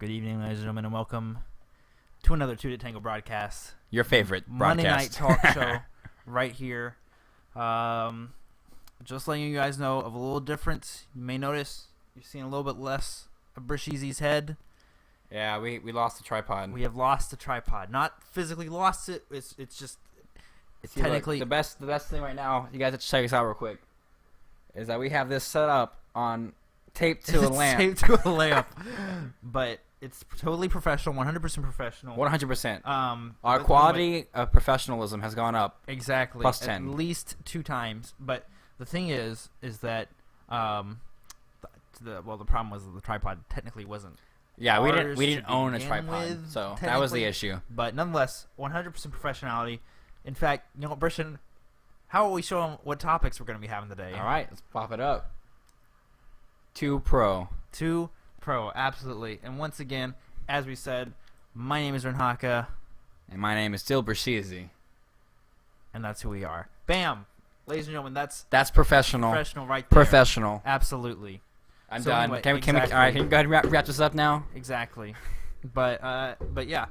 Good evening, ladies and gentlemen, and welcome to another TwoToTango broadcast. Your favorite Monday night broadcast. talk show right here. Just letting you guys know of a little difference. You may notice you're seeing a little bit less of Brisheezy's head. Yeah, we lost the tripod. We have lost the tripod. Not physically lost it. It's just See, technically look, the best thing right now, you guys have to check this out real quick, is that we have this set up on taped to a lamp. Taped to a lamp. But it's totally professional, 100% professional. 100%. Our but quality of professionalism has gone up. Exactly. Plus 10. At least 2 times. But the thing is that the problem was that the tripod technically wasn't. Yeah, ours we didn't to own a begin tripod, with, so that was the technically. issue. But nonetheless, 100% professionality. In fact, you know what, Brishan, how will we show them what topics we're going to be having today? All right, let's pop it up. 2 Pro. 2 Pro, absolutely. And once again, as we said, my name is Renhaka. And my name is still Brisheezy. And that's who we are. Bam! Ladies and gentlemen, that's professional. professional right there. Professional. Absolutely. I'm So done. anyway, Can we exactly. all right, can you go ahead and wrap this up now? Exactly. But yeah.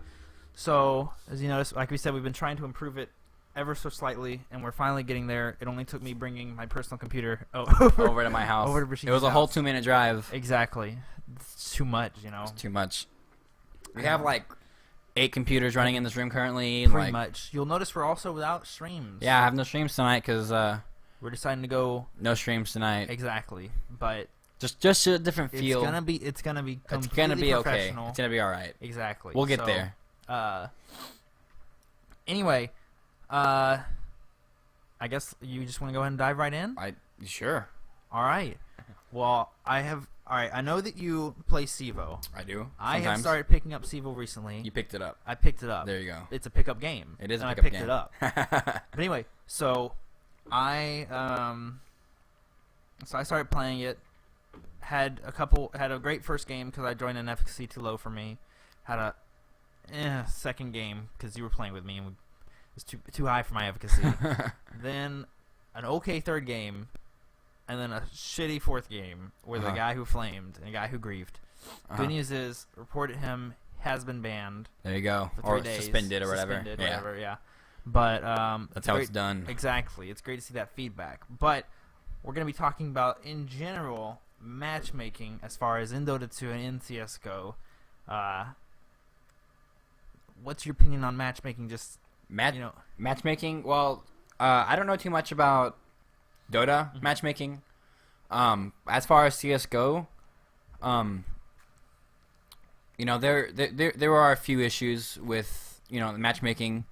So, as you notice, like we said, we've been trying to improve it ever so slightly, and we're finally getting there. It only took me bringing my personal computer Over to my house. over to Brisheezy's It was a whole house. 2-minute drive. Exactly. It's too much, you know. It's too much. We have like 8 computers running in this room currently. Pretty like, much. You'll notice we're also without streams. Yeah, I have no streams tonight because We're deciding to go no streams tonight. exactly, but Just a different feel. it's gonna be It's gonna be okay. professional. It's gonna be all right. Exactly. We'll get So, there. Anyway, I guess you just want to go ahead and dive right in. Sure. All right. Well, all right, I know that you play CEVO. I do. I have Sometimes. started picking up CEVO recently. You picked it up. I picked it up. There you go. It's a pickup game. It is a and pickup I picked game. it up. But anyway, so I started playing it. Had a great first game because I joined an efficacy too low for me. Had a second game because you were playing with me and it was too high for my efficacy. Then an okay third game, and then a shitty fourth game with a guy who flamed and a guy who griefed. Good news is, reported him, has been banned. There you go. For 3 Or days. suspended or whatever. Suspended, Yeah. whatever, yeah. But That's how it's done. Exactly. It's great to see that feedback. But we're going to be talking about, in general, matchmaking as far as in Dota 2 and in CS go. What's your opinion on matchmaking? Just Matchmaking. Well, I don't know too much about Dota matchmaking. As far as CS go, there are a few issues with matchmaking.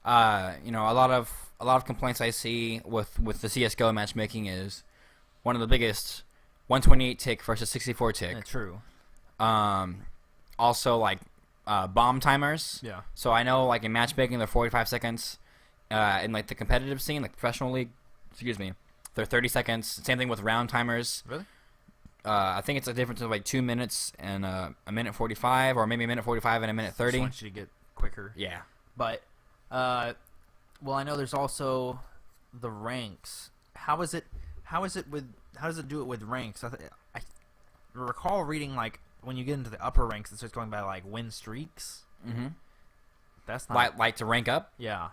A lot of complaints I see with the CS:GO matchmaking is one of the biggest 128 tick versus 64 tick. true. Also like bomb timers. Yeah. So I know like in matchmaking they're 45 seconds. In like the competitive scene, like professional league, they're 30 seconds. Same thing with round timers. Really? I think it's a difference of like 2 minutes and a minute 45, or maybe a minute 45 and a minute 30. Just want you to get quicker. Yeah. But, well, I know there's also the ranks. How does it do it with ranks? I recall reading like when you get into the upper ranks, it starts going by like win streaks. Mm-hmm. That's not Like to rank up. yeah.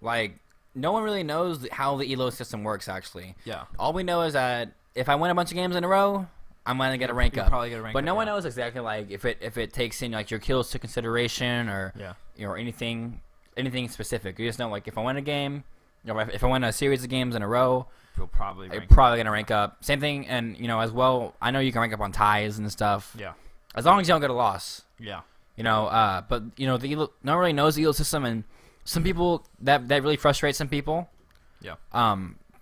Like no one really knows how the elo system works. Actually, Yeah. all we know is that if I win a bunch of games in a row, I'm gonna get a rank You'll up. probably get a rank But up, no one yeah. knows exactly like if it takes in like your kills to consideration or Yeah. or anything specific. You just know like if I win a game, if I win a series of games in a row, You'll probably I'm rank probably gonna rank up. Same thing, and as well. I know you can rank up on ties and stuff. Yeah. As long as you don't get a loss. Yeah. But the elo, no one really knows the elo system, and some people that really frustrates some people. Yeah.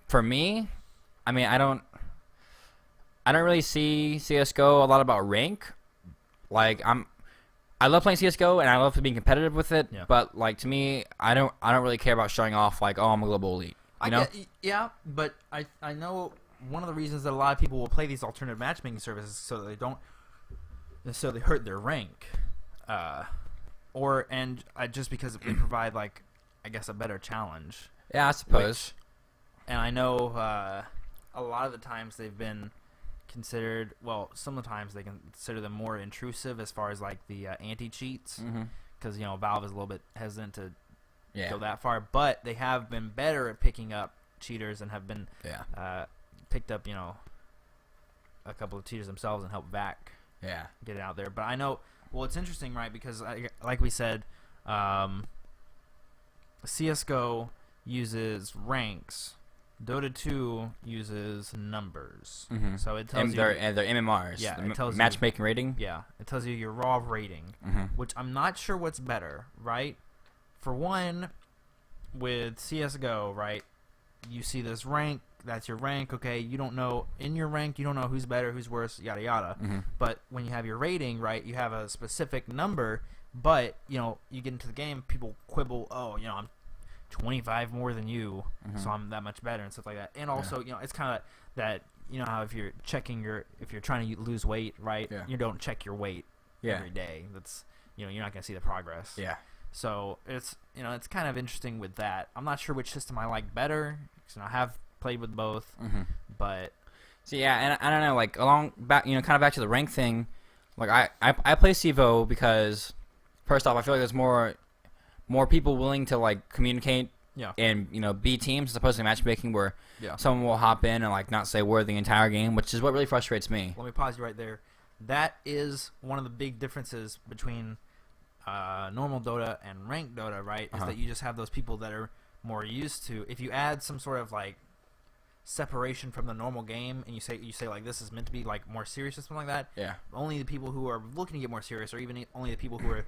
For me, I mean, I don't really see CS:GO a lot about rank. Like I love playing CS:GO and I love being competitive with it. Yeah. But like to me, I don't really care about showing off like, oh, I'm a global elite. Yeah, but I know one of the reasons that a lot of people will play these alternative matchmaking services so that they don't necessarily hurt their rank, just because they provide like I guess a better challenge. Yeah, I suppose. And I know a lot of the times they've been considered, well, sometimes they consider them more intrusive as far as like the anti-cheats, because Valve is a little bit hesitant to go that far, but they have been better at picking up cheaters and have been picked up a couple of cheaters themselves and helped back get it out there. But I know, well, it's interesting, right, because like we said, CSGO uses ranks. Dota 2 uses numbers, so it tells you they're MMRs. Yeah, it tells matchmaking rating. Yeah, it tells you your raw rating, which I'm not sure what's better. Right, for one, with CS:GO, right, you see this rank. That's your rank. Okay, you don't know in your rank. You don't know who's better, who's worse, yada yada. But when you have your rating, right, you have a specific number. But you get into the game, people quibble. Oh, I'm 25 more than you, so I'm that much better and stuff like that. And also, it's kind of that, how if you're trying to lose weight, right? You don't check your weight every day. That's, you're not going to see the progress. Yeah. So it's, it's kind of interesting with that. I'm not sure which system I like better, because I have played with both, but. So yeah, and I don't know, like kind of back to the rank thing. Like I play CVO because, first off, I feel like there's more people willing to like communicate and be teams as opposed to matchmaking where someone will hop in and like not say a word the entire game, which is what really frustrates me. Let me pause you right there. That is one of the big differences between normal Dota and ranked Dota, right? Is that you just have those people that are more used to. If you add some sort of like separation from the normal game and you say like this is meant to be like more serious or something like that, only the people who are looking to get more serious, or even only the people who are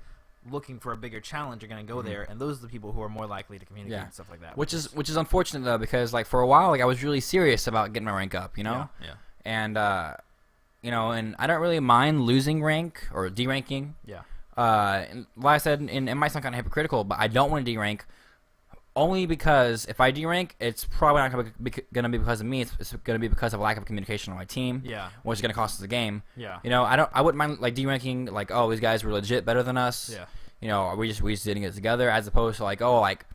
looking for a bigger challenge are going to go there, and those are the people who are more likely to communicate and stuff like that. Which is unfortunate though, because like for a while, like I was really serious about getting my rank up, and and I don't really mind losing rank or deranking. And like I said, and it might sound kind of hypocritical, but I don't want to derank only because if I derank, it's probably not going to be because of me. It's going to be because of lack of communication on my team. Which is going to cost us the game. I wouldn't mind like deranking, like, oh, these guys were legit better than us. We just didn't get together, as opposed to like, oh, like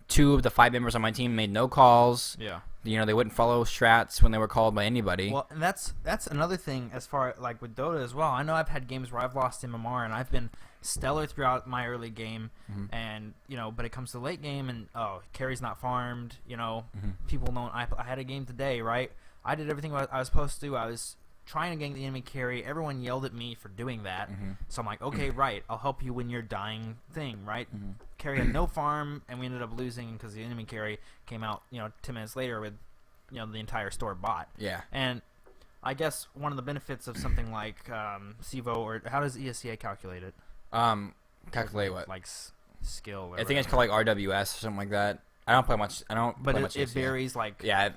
2 of the 5 members on my team made no calls. They wouldn't follow strats when they were called by anybody. Well, and that's another thing as far like with Dota as well. I know I've had games where I've lost MMR and I've been stellar throughout my early game, and but it comes to late game and carry's not farmed. People don't. I had a game today, right? I did everything I was supposed to do. I was trying to gank the enemy carry. Everyone yelled at me for doing that. So I'm like, okay, right, I'll help you when you're dying thing, right? Carry had no farm, and we ended up losing because the enemy carry came out, 10 minutes later with, the entire store bot. And I guess one of the benefits of something like CVO, or how does ESCA calculate it? Calculate what? Like skill. Or I think it's called like RWS or something like that. I don't play much. But it varies like. Yeah,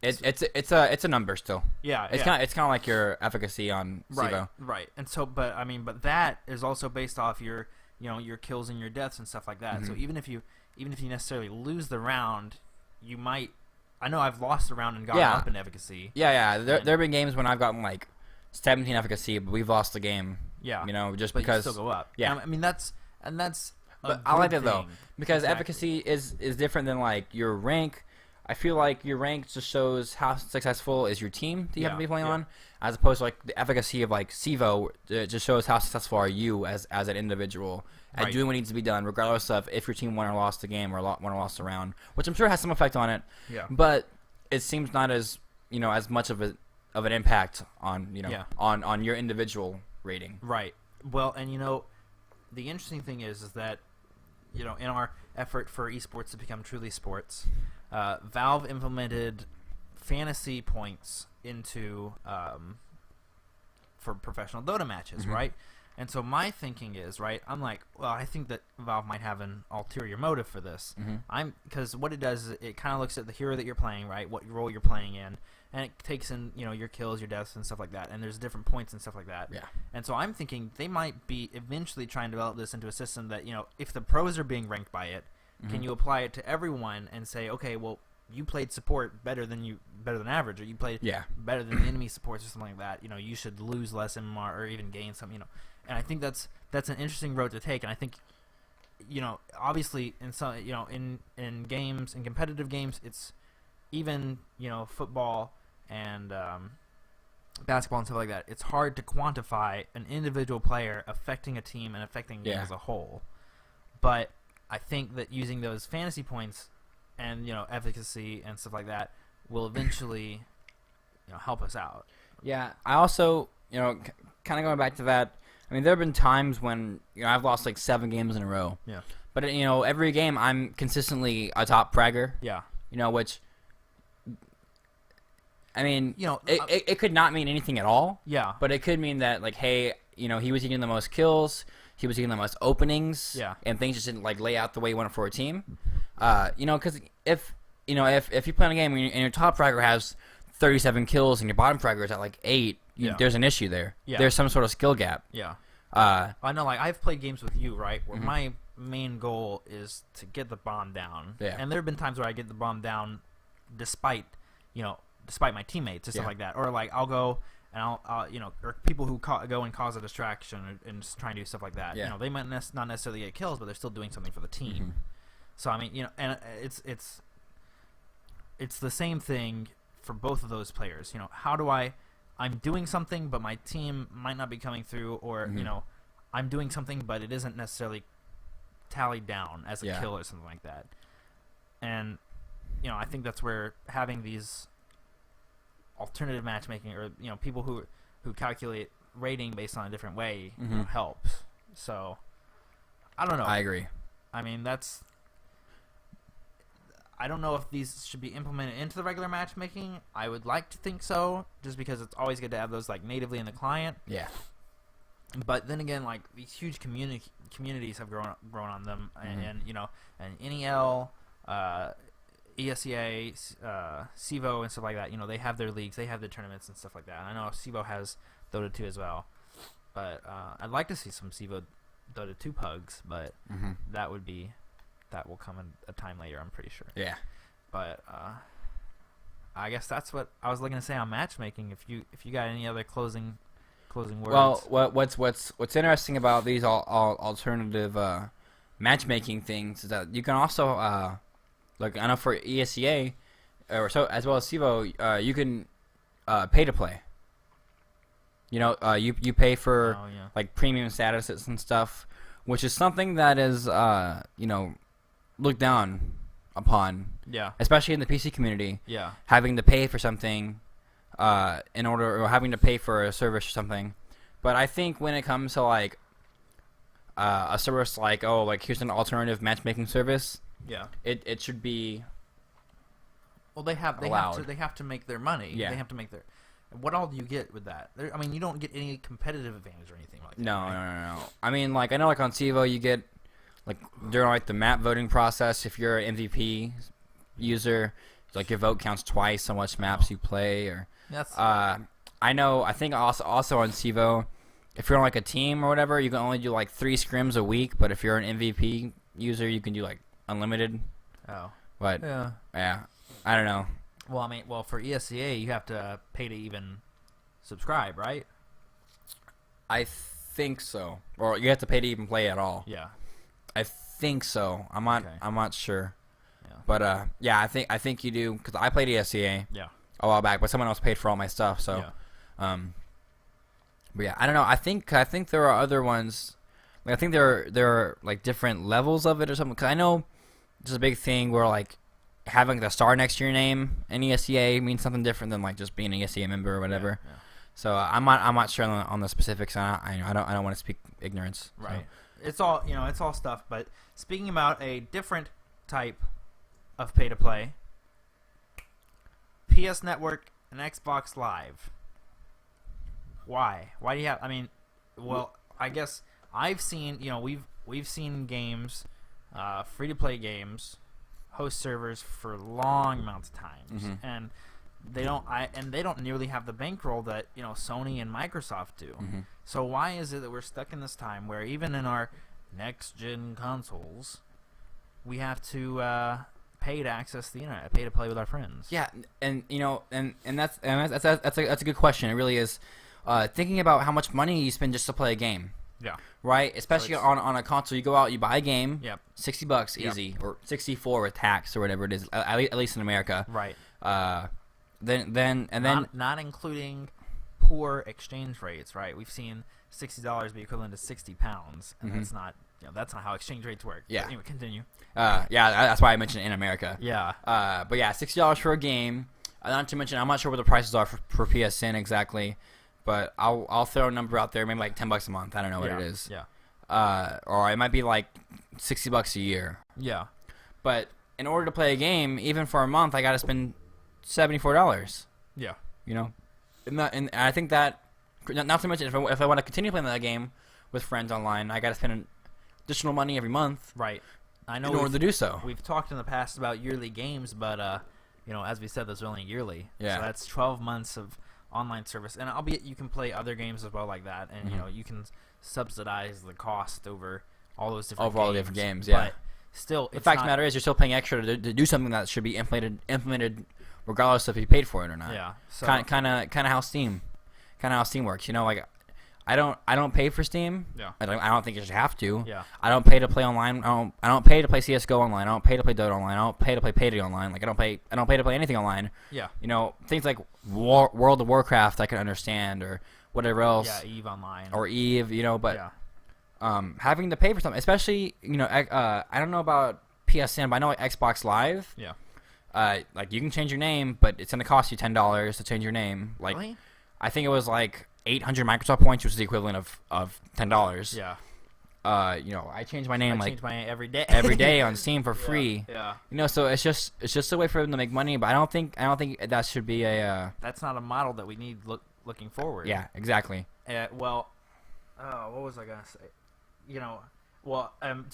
It's a number still. It's kind of like your efficacy on CVO. Right. And so, but that is also based off your your kills and your deaths and stuff like that. So even if you necessarily lose the round, you might. I know I've lost the round and gotten up in efficacy. There have been games when I've gotten like 17 efficacy, but we've lost the game. Just but because you still go up. That's. But I like it though, because efficacy is different than like your rank. I feel like your rank just shows how successful is your team that you have to be playing on, as opposed to like the efficacy of like CVO. It just shows how successful are you as an individual at doing what needs to be done, regardless of if your team won or lost the game or won or lost the round, which I'm sure has some effect on it. But it seems not as as much of an impact on on your individual rating. Right. Well, and the interesting thing is that in our effort for esports to become truly sports, Valve implemented fantasy points into for professional Dota matches, right? And so my thinking is, right, I'm like, well, I think that Valve might have an ulterior motive for this. Because what it does is it kind of looks at the hero that you're playing, right, what role you're playing in, and it takes in your kills, your deaths, and stuff like that. And there's different points and stuff like that. And so I'm thinking they might be eventually trying to develop this into a system that if the pros are being ranked by it, can you apply it to everyone and say, okay, well, you played support better than average, or you played better than the enemy supports or something like that. You should lose less MMR or even gain some. And I think that's an interesting road to take. And I think obviously in some in games, in competitive games, it's even football and basketball and stuff like that, it's hard to quantify an individual player affecting a team and affecting a game as a whole. But I think that using those fantasy points and efficacy and stuff like that will eventually help us out. Yeah, I also kind of going back to that. I mean, there have been times when I've lost like 7 games in a row. Yeah. But every game I'm consistently a top fragger. Yeah. Which I mean, it could not mean anything at all. Yeah. But it could mean that like, hey, he was getting the most kills, he was getting the most openings. Yeah. And things just didn't like lay out the way you wanted for a team. Because if you play in a game and your top fragger has 37 kills and your bottom fragger is at like 8, there's an issue there. Yeah. There's some sort of skill gap. Yeah. I know, like I've played games with you, right, where my main goal is to get the bomb down. Yeah. And there have been times where I get the bomb down despite my teammates and stuff like that. Or like I'll go and I'll or people who go and cause a distraction and just try and do stuff like that. Yeah. They might not necessarily get kills, but they're still doing something for the team. Mm-hmm. So I mean, and it's the same thing for both of those players. How do I'm doing something, but my team might not be coming through, or I'm doing something, but it isn't necessarily tallied down as a kill or something like that. And I think that's where having these alternative matchmaking, or people who calculate rating based on a different way helps. So I don't know. I agree. I mean, I don't know if these should be implemented into the regular matchmaking. I would like to think so, just because it's always good to have those like natively in the client. Yeah. But then again, like these huge communities have grown on them, and NEL, ESEA, CEVO, and stuff like that. They have their leagues, they have their tournaments and stuff like that. And I know CEVO has Dota 2 as well, but I'd like to see some CEVO Dota 2 pugs, but that will come in a time later, I'm pretty sure. Yeah. But I guess that's what I was looking to say on matchmaking. If you got any other closing words. Well, what's interesting about these alternative matchmaking things is that you can also like, I know for ESEA or so, as well as CEVO, you can pay to play. You pay for like premium statuses and stuff, which is something that is looked down upon. Yeah. Especially in the PC community. Yeah. Having to pay for something in order, or having to pay for a service or something. But I think when it comes to like a service like, here's an alternative matchmaking service. Yeah. It should be. Well, they have to make their money. Yeah. They have to make their. What all do you get with that? I mean, you don't get any competitive advantage or anything like that. No, right? no. I mean, like, I know, like on CEVO, you get like during like the map voting process, if you're an MVP user, like your vote counts twice on which maps you play. Or I think also on CEVO, if you're on like a team or whatever, you can only do like 3 scrims a week. But if you're an MVP user, you can do like unlimited. Oh. But yeah, I don't know. Well, I mean, for ESEA, you have to pay to even subscribe, right? I think so. Or you have to pay to even play at all. Yeah. I think so. I'm not sure. Yeah. But I think you do, because I played ESEA a while back, but someone else paid for all my stuff. So, but yeah, I don't know. I think there are other ones. Like, I think there are like different levels of it or something. Because I know there's a big thing where like having the star next to your name in ESEA means something different than like just being an ESEA member or whatever. Yeah. So I'm not sure on the specifics. I don't want to speak ignorance. Right. So. It's all stuff. But speaking about a different type of pay to play, PS Network and Xbox Live. Why? Why do you have? I mean, well, I guess I've seen. We've seen games, free to play games, host servers for long amounts of times, and they don't nearly have the bankroll that Sony and Microsoft do. So why is it that we're stuck in this time where even in our next gen consoles we have to pay to access the internet, pay to play with our friends? Yeah, and that's a good question. It really is. Thinking about how much money you spend just to play a game. Yeah. Right? Especially on a console, you go out, you buy a game. Yep. $60 easy, or 64 with tax or whatever it is. At least in America. Right. Then not including poor exchange rates, right? We've seen $60 be equivalent to 60 pounds, and that's not how exchange rates work. Yeah. But anyway, continue. Yeah, that's why I mentioned it in America. Yeah. But yeah, $60 for a game. Not to mention, I'm not sure what the prices are for PSN exactly, but I'll throw a number out there, maybe like $10 a month. I don't know what it is. Yeah. Or it might be like $60 a year. Yeah. But in order to play a game, even for a month, I got to spend $74. Yeah. You know, and I think that, not to mention, if I want to continue playing that game with friends online, I got to spend additional money every month. Right. I know in order to do so. We've talked in the past about yearly games, but as we said, those are only yearly. Yeah. So that's 12 months of online service, and albeit you can play other games as well like that, and you can subsidize the cost over all those different all the different games. Yeah. But still, the fact of the matter is, you're still paying extra to do something that should be implemented regardless if you paid for it or not. Yeah. So kind of how Steam works. Like I don't pay for Steam. Yeah. I don't think you should have to. Yeah. I don't pay to play online. I don't pay to play CS:GO online. I don't pay to play Dota online. I don't pay to play Payday online. Like I don't pay to play anything online. Yeah. Things like World of Warcraft I can understand, or whatever else. Yeah, EVE Online. Or EVE, but yeah. having to pay for something, especially I don't know about PSN, but I know like Xbox Live. Yeah. Like you can change your name, but it's gonna cost you $10 to change your name. Like Really? I think it was like 800 Microsoft points, which is the equivalent of $10. Yeah. I change my name I change my name every day. every day on Steam for free. Yeah. So it's just a way for them to make money, but I don't think that should be a. That's not a model that we need looking forward. Yeah, exactly. What was I gonna say?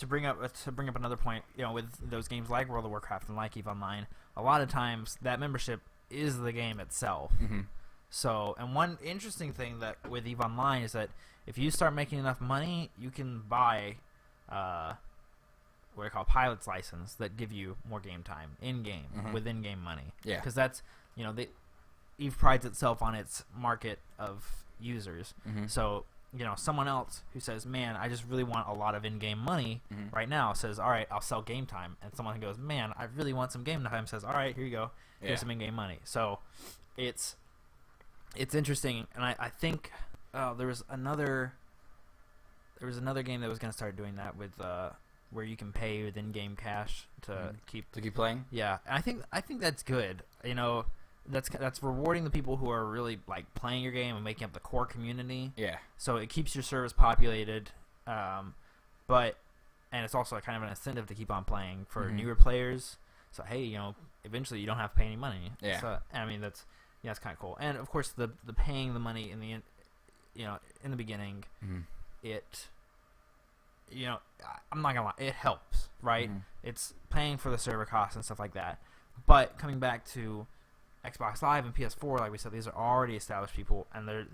To bring up another point, with those games like World of Warcraft and like EVE Online, a lot of times that membership is the game itself. Mm-hmm. So, and one interesting thing that with EVE Online is that if you start making enough money, you can buy what I call pilot's license that give you more game time in game with in-game money. Yeah, because that's EVE prides itself on its market of users. Mm-hmm. So someone else who says, "Man, I just really want a lot of in-game money right now," says, "All right, I'll sell game time." And someone who goes, "Man, I really want some game time," says, "All right, here you go. Here's some in-game money." So it's interesting, and I think there was another game that was going to start doing that with where you can pay with in-game cash to keep playing. Yeah, and I think that's good. That's rewarding the people who are really like playing your game and making up the core community. Yeah. So it keeps your service populated, and it's also kind of an incentive to keep on playing for newer players. So hey, eventually you don't have to pay any money. Yeah. So I mean that's kind of cool. And of course the paying the money in the in the beginning, it I'm not gonna lie, it helps, right? It's paying for the server costs and stuff like that. But coming back to Xbox Live and PS4, like we said, these are already established people, and they're,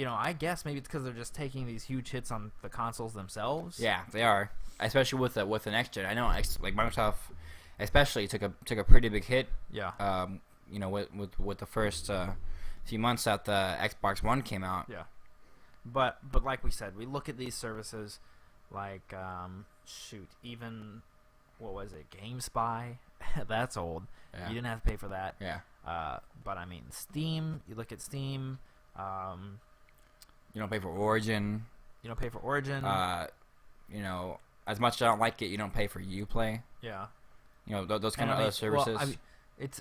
I guess maybe it's because they're just taking these huge hits on the consoles themselves. Yeah, they are, especially with the next gen. I know, like Microsoft, especially took a pretty big hit. Yeah. With the first few months that the Xbox One came out. Yeah. But like we said, we look at these services like even what was it, GameSpy? That's old. Yeah. You didn't have to pay for that. Yeah. But I mean, Steam. You look at Steam. You don't pay for Origin. You don't pay for Origin. As much as I don't like it, you don't pay for Uplay. Yeah. Those kind of other services. Well,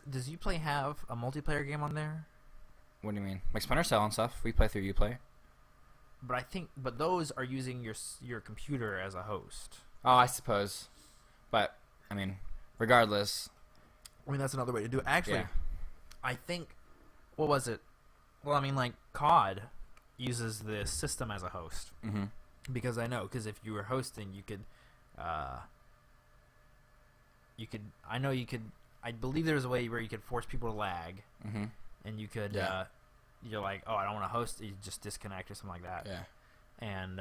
does Uplay have a multiplayer game on there? What do you mean? Like Splinter Cell and stuff. We play through Uplay. But those are using your computer as a host. Oh, I suppose. But I mean, regardless. I mean, that's another way to do it. Actually, yeah. I think, what was it? Well, I mean, like COD uses the system as a host. Because if you were hosting, you could, I believe there was a way where you could force people to lag, and you could, you're like, oh, I don't want to host, you just disconnect or something like that. Yeah. And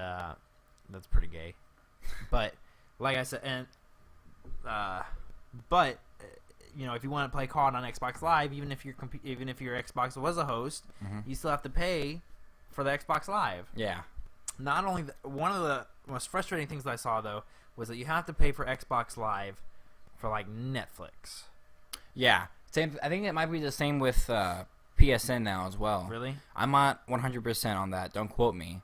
that's pretty gay. But like I said, and if you want to play COD on Xbox Live, even if your Xbox was a host, you still have to pay for the Xbox Live. Yeah. Not only one of the most frustrating things that I saw though was that you have to pay for Xbox Live for like Netflix. Yeah. Same. I think it might be the same with PSN now as well. Really? I'm not 100% on that. Don't quote me.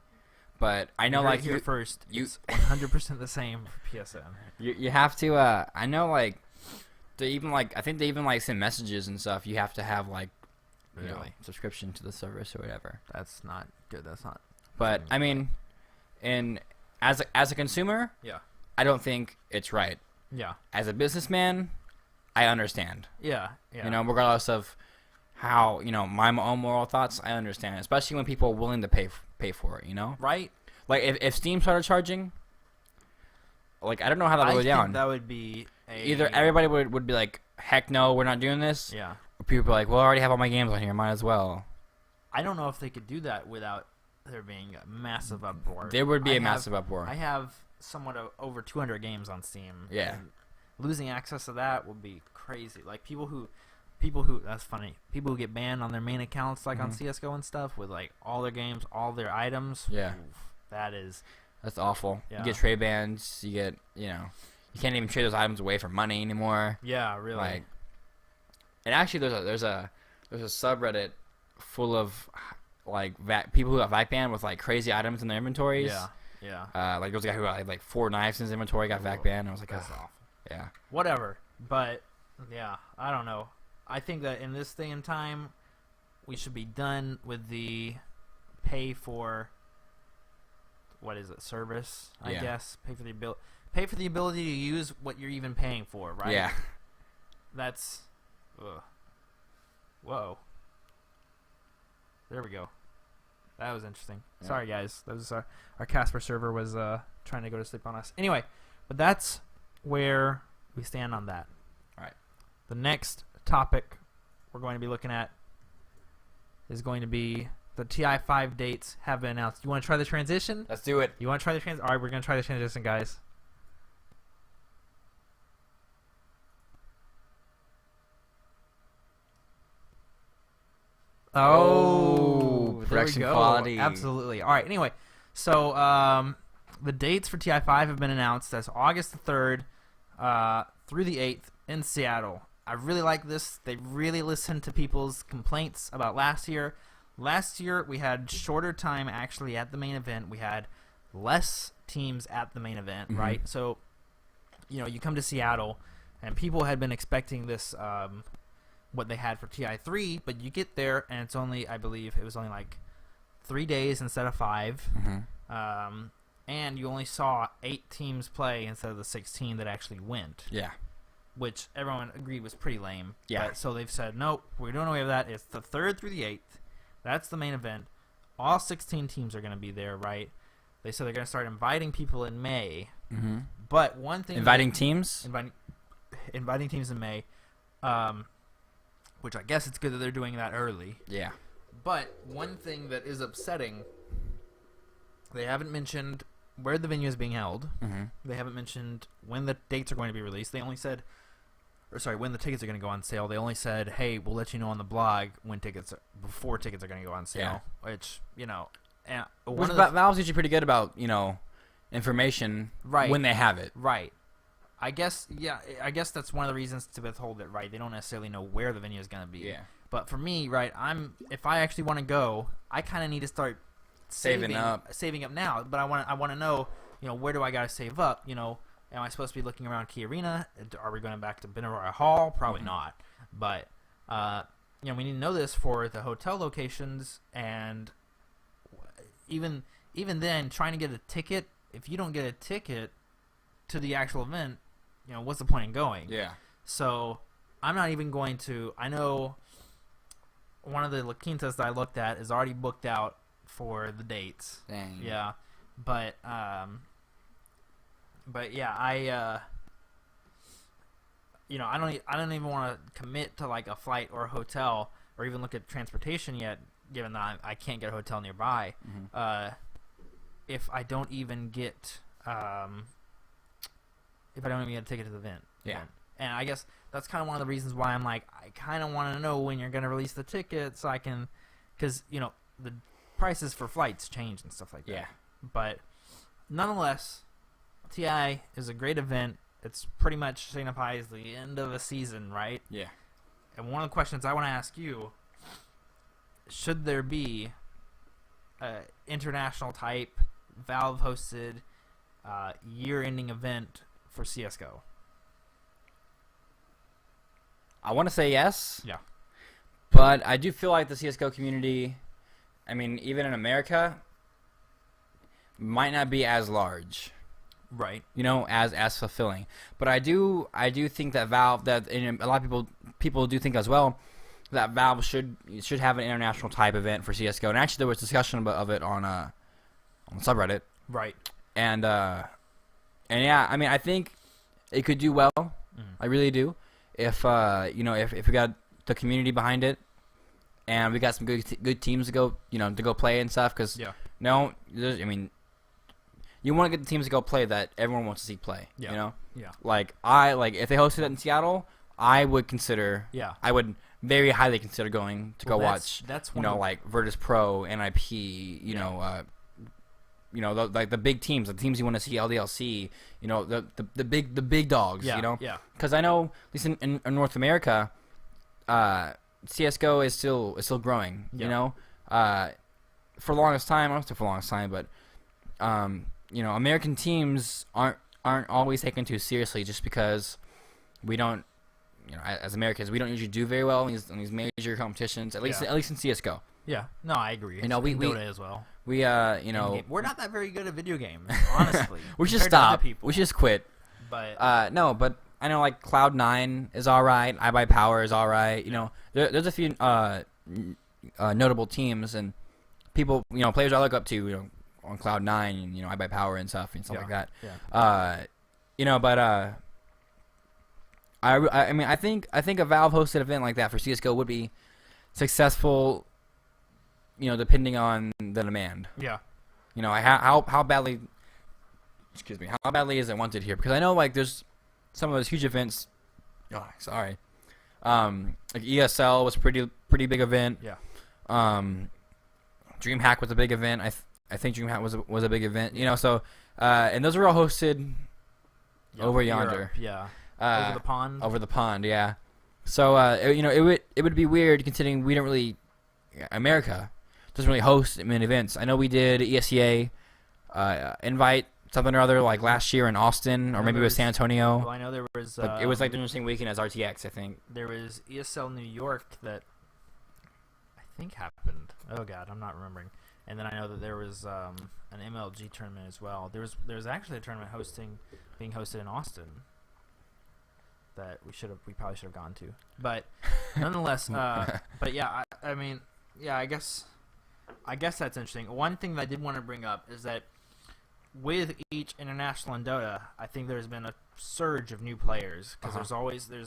But I know, You heard like, it here first. It's 100% the same for PSN. you have to, I know, like, I think they even, like, send messages and stuff. You have to have, like, you know, Really? subscription to the service or whatever. That's not good. That's not. But, I mean, as a consumer, Yeah. I don't think it's right. Yeah. As a businessman, I understand. Yeah. Yeah. You know, regardless of how, you know, my own moral thoughts, I understand it. Especially when people are willing to pay for it, you know? Right? Like, if Steam started charging, like, I don't know how that would go down. That would be Either everybody would be like, heck no, we're not doing this. Yeah. Or people be like, well, I already have all my games on here, might as well. I don't know if they could do that without there being a massive uproar. There would be a massive uproar. I have somewhat of over 200 games on Steam. Yeah. And losing access to that would be crazy. Like people who that's funny. People who get banned on their main accounts, like on CS:GO and stuff, with like all their games, all their items. Yeah. Oof, that's awful. Yeah. You get trade bans. You get, you know, you can't even trade those items away for money anymore. Yeah, really. Like, and actually, there's a subreddit full of like people who got vac banned with like crazy items in their inventories. Yeah. Yeah. Like there was a guy who had like 4 knives in his inventory, got vac banned. I was like, That's ugh. awful. Yeah. Whatever. But yeah, I don't know. I think that in this day and time, we should be done with the pay for service. I Yeah. guess pay for the ability to use what you're even paying for, right? Yeah. That's. Ugh. Whoa. There we go. That was interesting. Yeah. Sorry, guys. That was our Casper server was trying to go to sleep on us. Anyway, but that's where we stand on that. All right. The next topic we're going to be looking at is going to be the TI-5 dates have been announced. You want to try the transition? Let's do it. You want to try the transition? All right, we're going to try the transition, guys. Oh, there we production go. quality. Absolutely. All right. Anyway, so the dates for TI-5 have been announced as August the 3rd through the 8th in Seattle. I really like this. They really listened to people's complaints about last year. Last year, we had shorter time actually at the main event. We had less teams at the main event, right? So, you know, you come to Seattle, and people had been expecting this, what they had for TI3, but you get there, and it's only, I believe, it was only like 3 days instead of 5. And you only saw 8 teams play instead of the 16 that actually went. Yeah. Which everyone agreed was pretty lame. Yeah. But, so they've said, nope, we're doing away with that. It's the 3rd through the 8th. That's the main event. All 16 teams are going to be there, right? They said they're going to start inviting people in May. But one thing... Inviting teams? Inviting teams in May. Which I guess it's good that they're doing that early. Yeah. But one thing that is upsetting, they haven't mentioned where the venue is being held. They haven't mentioned when the dates are going to be released. They only said, when the tickets are going to go on sale. They only said, hey, we'll let you know on the blog before tickets are going to go on sale. Yeah. Which, you know, Valve's usually pretty good about, you know, information when they have it. Right. I guess that's one of the reasons to withhold it, right? They don't necessarily know where the venue is going to be. Yeah. But for me, right, if I actually want to go, I kind of need to start saving up now. But I want to know, you know, where do I got to save up? You know, am I supposed to be looking around Key Arena? Are we going back to Benaroya Hall? Probably not. But you know, we need to know this for the hotel locations, and even then, trying to get a ticket. If you don't get a ticket to the actual event, you know, what's the point in going? Yeah. So I'm not even going to. I know one of the La Quintas that I looked at is already booked out for the dates. Dang. Yeah, but yeah, I you know, I don't even want to commit to like a flight or a hotel or even look at transportation yet, given that I can't get a hotel nearby. If I don't even get if I don't even get a ticket to the event. Yeah. And I guess that's kind of one of the reasons why I'm like, I kind of want to know when you're going to release the ticket so I can, because, you know, the prices for flights change and stuff like that. Yeah. But nonetheless, TI is a great event. It's pretty much signifies the end of a season, right? Yeah. And one of the questions I want to ask you should there be international type Valve hosted year-ending event for CS:GO? I want to say yes. Yeah. But I do feel like the CS:GO community, I mean, even in America, might not be as large. Right. You know, as fulfilling. But I do think that Valve, and a lot of people do think as well, that Valve should have an international type event for CS:GO. And actually, there was discussion of it on subreddit. Right. And yeah, I mean, I think it could do well. I really do. If if we got the community behind it, and we got some good teams to go play and stuff. Because I mean, you want to get the teams to go play that everyone wants to see play. Yeah. You know. Yeah. Like if they hosted it in Seattle, I would consider. Yeah. I would very highly consider going to go watch. That's like Virtus Pro, NIP. Like the big teams, the teams you want to see, LDLC, the big dogs, Yeah. Because I know, at least in North America, CS:GO is still growing, for the longest time, I don't say for the longest time, but, American teams aren't always taken too seriously just because we don't, as Americans, we don't usually do very well in these major competitions, at least in CS:GO. Yeah. No, I agree. We Dota as well. We're not that very good at video games, honestly. we should stop. We should just quit. But no, but I know like Cloud9 is all right. iBuyPower is all right. There's a few notable teams and people, players I look up to, on Cloud9 and iBuyPower and stuff like that. Yeah. But I mean I think a Valve hosted event like that for CS:GO would be successful. Depending on the demand. Yeah. How badly. Excuse me. How badly is it wanted here? Because I know like there's some of those huge events. Oh, sorry. Like ESL was pretty big event. Yeah. DreamHack was a big event. I think DreamHack was a big event. So and those were all hosted over yonder. Europe, yeah. Over the pond. Over the pond. Yeah. So it would be weird considering we don't really America doesn't really host many events. I know we did ESEA invite something or other like last year in Austin, or maybe it was San Antonio. Well, I know there was. But it was like the same weekend as RTX, I think. There was ESL New York that I think happened. Oh God, I'm not remembering. And then I know that there was an MLG tournament as well. There was actually a tournament being hosted in Austin that we probably should have gone to. But nonetheless, but yeah, I mean, yeah, I guess that's interesting. One thing that I did want to bring up is that with each international in Dota, I think there's been a surge of new players because there's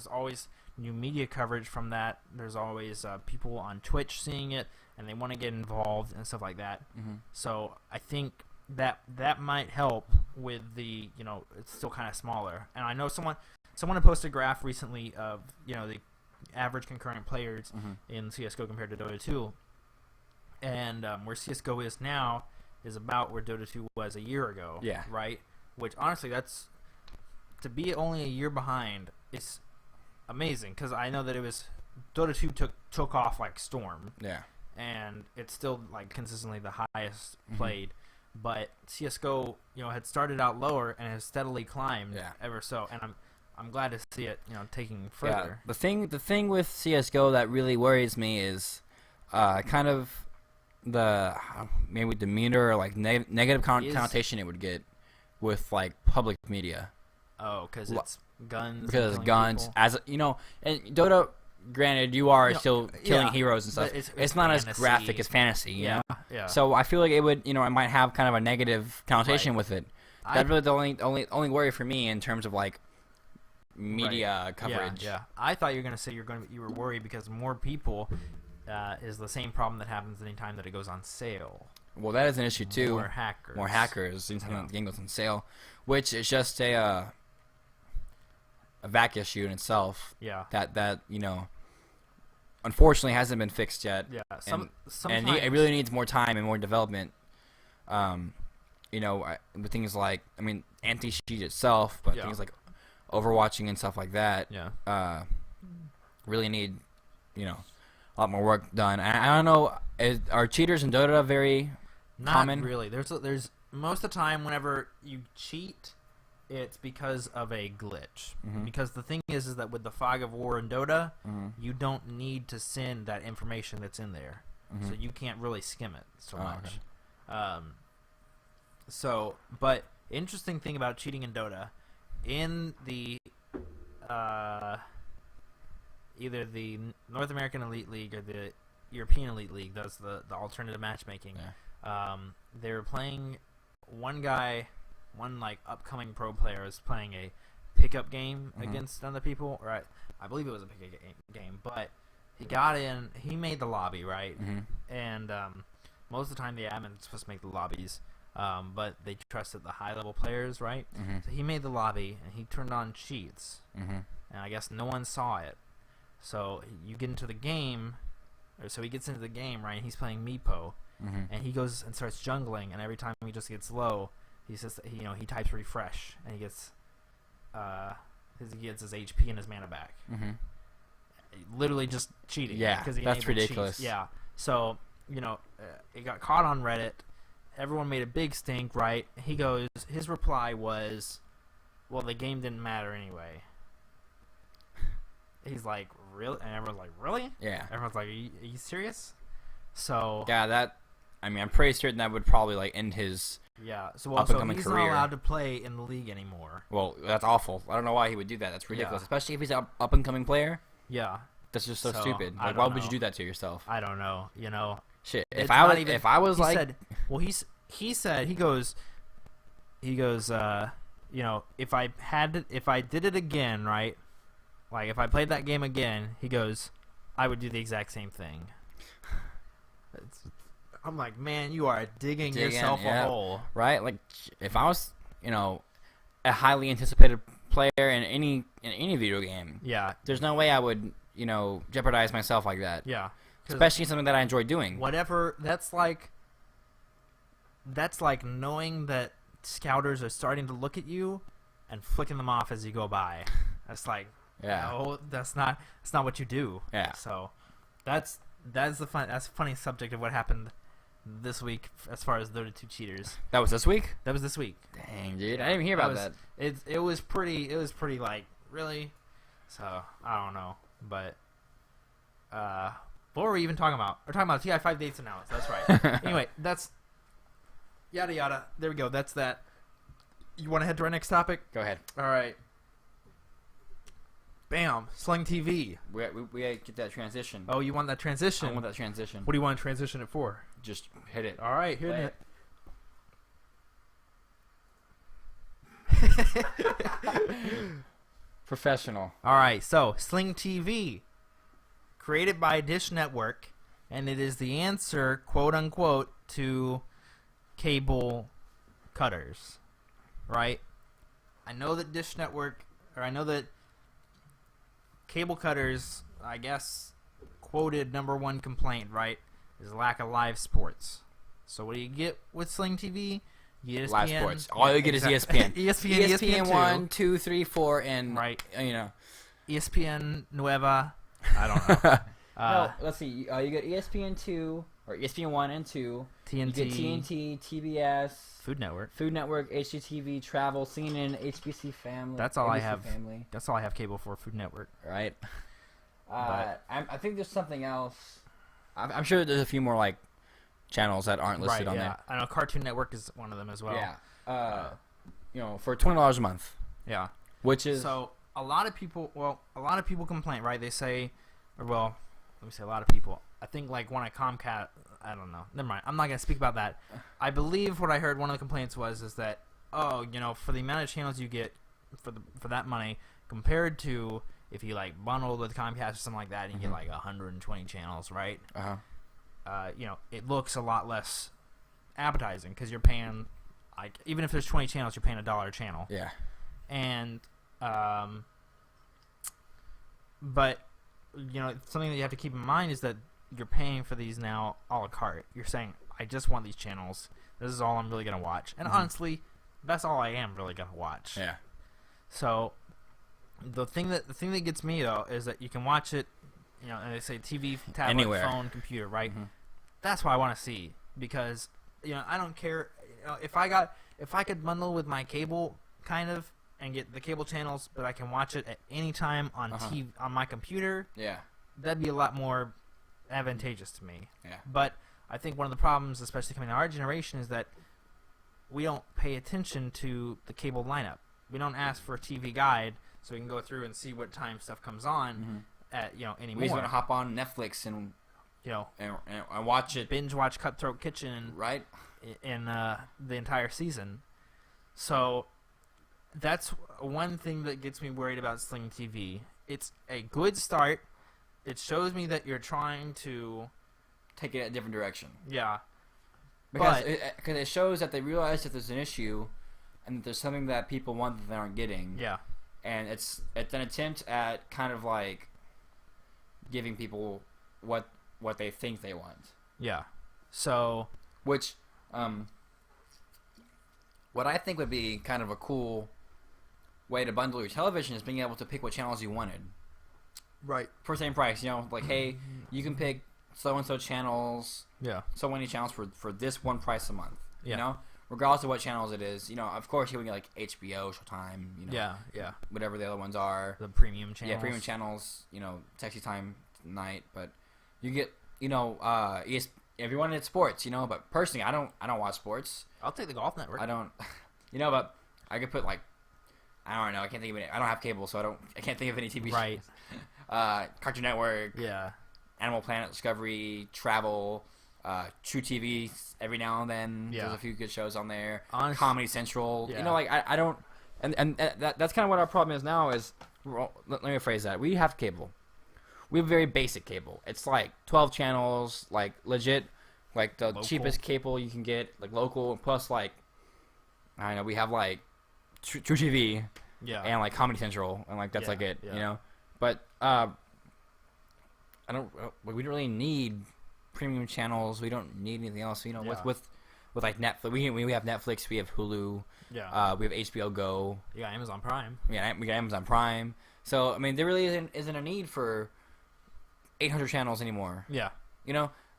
always new media coverage from that. There's always people on Twitch seeing it and they want to get involved and stuff like that. Mm-hmm. So I think that might help with the it's still kind of smaller. And I know someone had posted a graph recently of the average concurrent players in CS:GO compared to Dota 2. And where CS:GO is now is about where Dota 2 was a year ago. Yeah. Right? Which, honestly, that's... To be only a year behind is amazing, because I know that it was... Dota 2 took off like storm. Yeah. And it's still, like, consistently the highest played. But CS:GO, had started out lower and has steadily climbed ever so. And I'm glad to see it, taking further. Yeah. The thing with CS:GO that really worries me is kind of the maybe demeanor or like negative connotation it would get with like public media. Oh, because it's guns. Because it's guns, people. And Dota. Granted, you are still killing heroes and stuff. It's not as graphic as fantasy, you know. Yeah. So I feel like it would, it might have kind of a negative connotation with it. That's really the only worry for me in terms of like media coverage. Yeah. I thought you were gonna say you were worried because more people is the same problem that happens anytime that it goes on sale. Well, that is an issue too. More hackers anytime the game goes on sale, which is just a back issue in itself. Yeah. That unfortunately hasn't been fixed yet. Yeah. And it really needs more time and more development. With things like anti-cheat itself, but things like overwatching and stuff like that. Yeah. Really need a lot more work done. I don't know, are cheaters in Dota very Not common? really. There's most of the time whenever you cheat, it's because of a glitch. Mhm. Because the thing is that with the Fog of War in Dota, Mhm. you don't need to send that information that's in there, Mhm. so you can't really skim it so Oh, much. okay. But interesting thing about cheating in Dota, in the either the North American Elite League or the European Elite League does the alternative matchmaking. Yeah. They were playing one like upcoming pro player was playing a pickup game Mhm. against other people, right? I believe it was a pickup game, but he got in. He made the lobby, right? Mhm. And most of the time the admin's supposed to make the lobbies, but they trusted the high level players, right? Mhm. So he made the lobby and he turned on cheats, Mhm. and I guess no one saw it. So you get into the game, or so he gets into the game, right? And he's playing Meepo, Mhm. and he goes and starts jungling, and every time he just gets low, he says, he types refresh, and he gets his HP and his mana back. Mhm. Literally just cheating. Yeah, because he that's enabled ridiculous. cheats. Yeah. So it got caught on Reddit. Everyone made a big stink, right? His reply was, "Well, the game didn't matter anyway." He's like, "Really?" And everyone's like, "Really?" Yeah. Everyone's like, are you serious?" So Yeah, I'm pretty certain that would probably like end his. yeah. So Up-and-coming he's career. not allowed to play in the league anymore. Well, that's awful. I don't know why he would do that. That's ridiculous, Yeah. especially if he's an up and coming player. Yeah. That's just so So, stupid. I Like, don't why would you know. do that to yourself? I don't know. Shit. It's If I not was, even- if I was he like, said, well, he said he goes, if I did it again, right? Like if I played that game again, he goes, I would do the exact same thing. I'm like, man, you are digging yourself yeah. a hole. right? Like, if I was, a highly anticipated player in any video game, Yeah, there's no way I would, jeopardize myself like that. yeah. 'Cause Especially something that I enjoy doing. whatever, that's like knowing that scouters are starting to look at you and flicking them off as you go by. That's like, Yeah. no, that's not what you do. Yeah. So that's a funny subject of what happened this week as far as Dota 2 cheaters. That was this week? That was this week. Dang, dude. I didn't even hear about that. It was pretty like, really? So I don't know, but what were we even talking about? We're talking about TI5 dates announced. That's right. Anyway, that's yada yada. There we go. That's that. You want to head to our next topic? Go ahead. All right. Bam. Sling TV. We gotta get that transition. Oh, you want that transition? I want that transition. What do you want to transition it for? Just hit it. All right, here it. Professional. All right, so Sling TV, created by Dish Network, and it is the answer, quote unquote, to cable cutters, right? I know that Dish Network, or I know that cable cutters, I guess, quoted #1 complaint, right, is lack of live sports. So what do you get with Sling TV? ESPN, Live sports. All you get is ESPN. ESPN 1, 2, 3, 4, and Right. ESPN Nueva. I don't know. No, let's see. You get ESPN 2 or ESPN 1 and 2. TNT, You get TNT, TBS, Food Network. Food Network, HGTV, Travel, CNN, HBC Family. That's all I ABC have. Family, That's all I have cable for. Food Network. right? But- I think there's something else. I'm sure there's a few more like channels that aren't listed on Yeah. I know Cartoon Network is one of them as well. there. Yeah. For $20 a month, Yeah. which is So a lot of people complain, right? They say, or well, let me say a lot of people. I think like one at Comcast. I don't know. Never mind. I'm not gonna speak about that. I believe what I heard one of the complaints is that for the amount of channels you get for that money compared to if you like bundled with Comcast or something like that and you get like 120 channels, right? It looks a lot less appetizing because you're paying like even if there's 20 channels, you're paying $1 a channel. yeah. And but something that you have to keep in mind is that you're paying for these now a la carte. You're saying, I just want these channels. This is all I'm really gonna watch. And honestly, that's all I am really gonna watch. Yeah. So the thing that gets me though is that you can watch it and they say TV, tablet, Anywhere. phone, computer, right? Mm-hmm. That's what I want to see because I don't care if I could bundle with my cable kind of and get the cable channels, but I can watch it at any time on TV on my computer. Yeah. That'd be a lot more advantageous to me. Yeah. But I think one of the problems, especially coming to our generation, is that we don't pay attention to the cable lineup. We don't ask for a TV guide so we can go through and see what time stuff comes on at anymore. We just want to hop on Netflix and and watch it. Binge watch Cutthroat Kitchen Right. in the entire season. So that's one thing that gets me worried about Sling TV. It's a good start. It shows me that you're trying to take it a different direction. Yeah. Because it shows that they realize that there's an issue and that there's something that people want that they aren't getting. Yeah. And it's an attempt at kind of like giving people what they think they want. Yeah. So, which what I think would be kind of a cool way to bundle your television is being able to pick what channels you wanted. Right. For the same price, like hey, you can pick so and so channels, so many channels for this one price a month. Regardless of what channels it is. Of course you can get like HBO, Showtime, whatever the other ones are. The premium channels. Yeah, premium channels, Sexy Time Night, but you get, if you wanted sports, but personally I don't watch sports. I'll take the Golf Network. I don't but I could put like I don't know, I can't think of any. I don't have cable, so I can't think of any TV right. shows. Cartoon Network, Animal Planet, Discovery, Travel, True TV. Every now and then, there's a few good shows on there. Comedy Central. I don't. And that's kind of what our problem is now. Is let me rephrase that. We have cable. We have very basic cable. It's like 12 channels, like legit, like the cheapest cable you can get, like local, plus like I don't know. We have like True TV, and like Comedy Central, and like that's like it, But we don't really need premium channels. We don't need anything else. With like Netflix, we have Netflix, we have Hulu, we have HBO Go. You got Amazon Prime. Yeah, we got Amazon Prime. So I mean, there really isn't a need for 800 channels anymore. Yeah.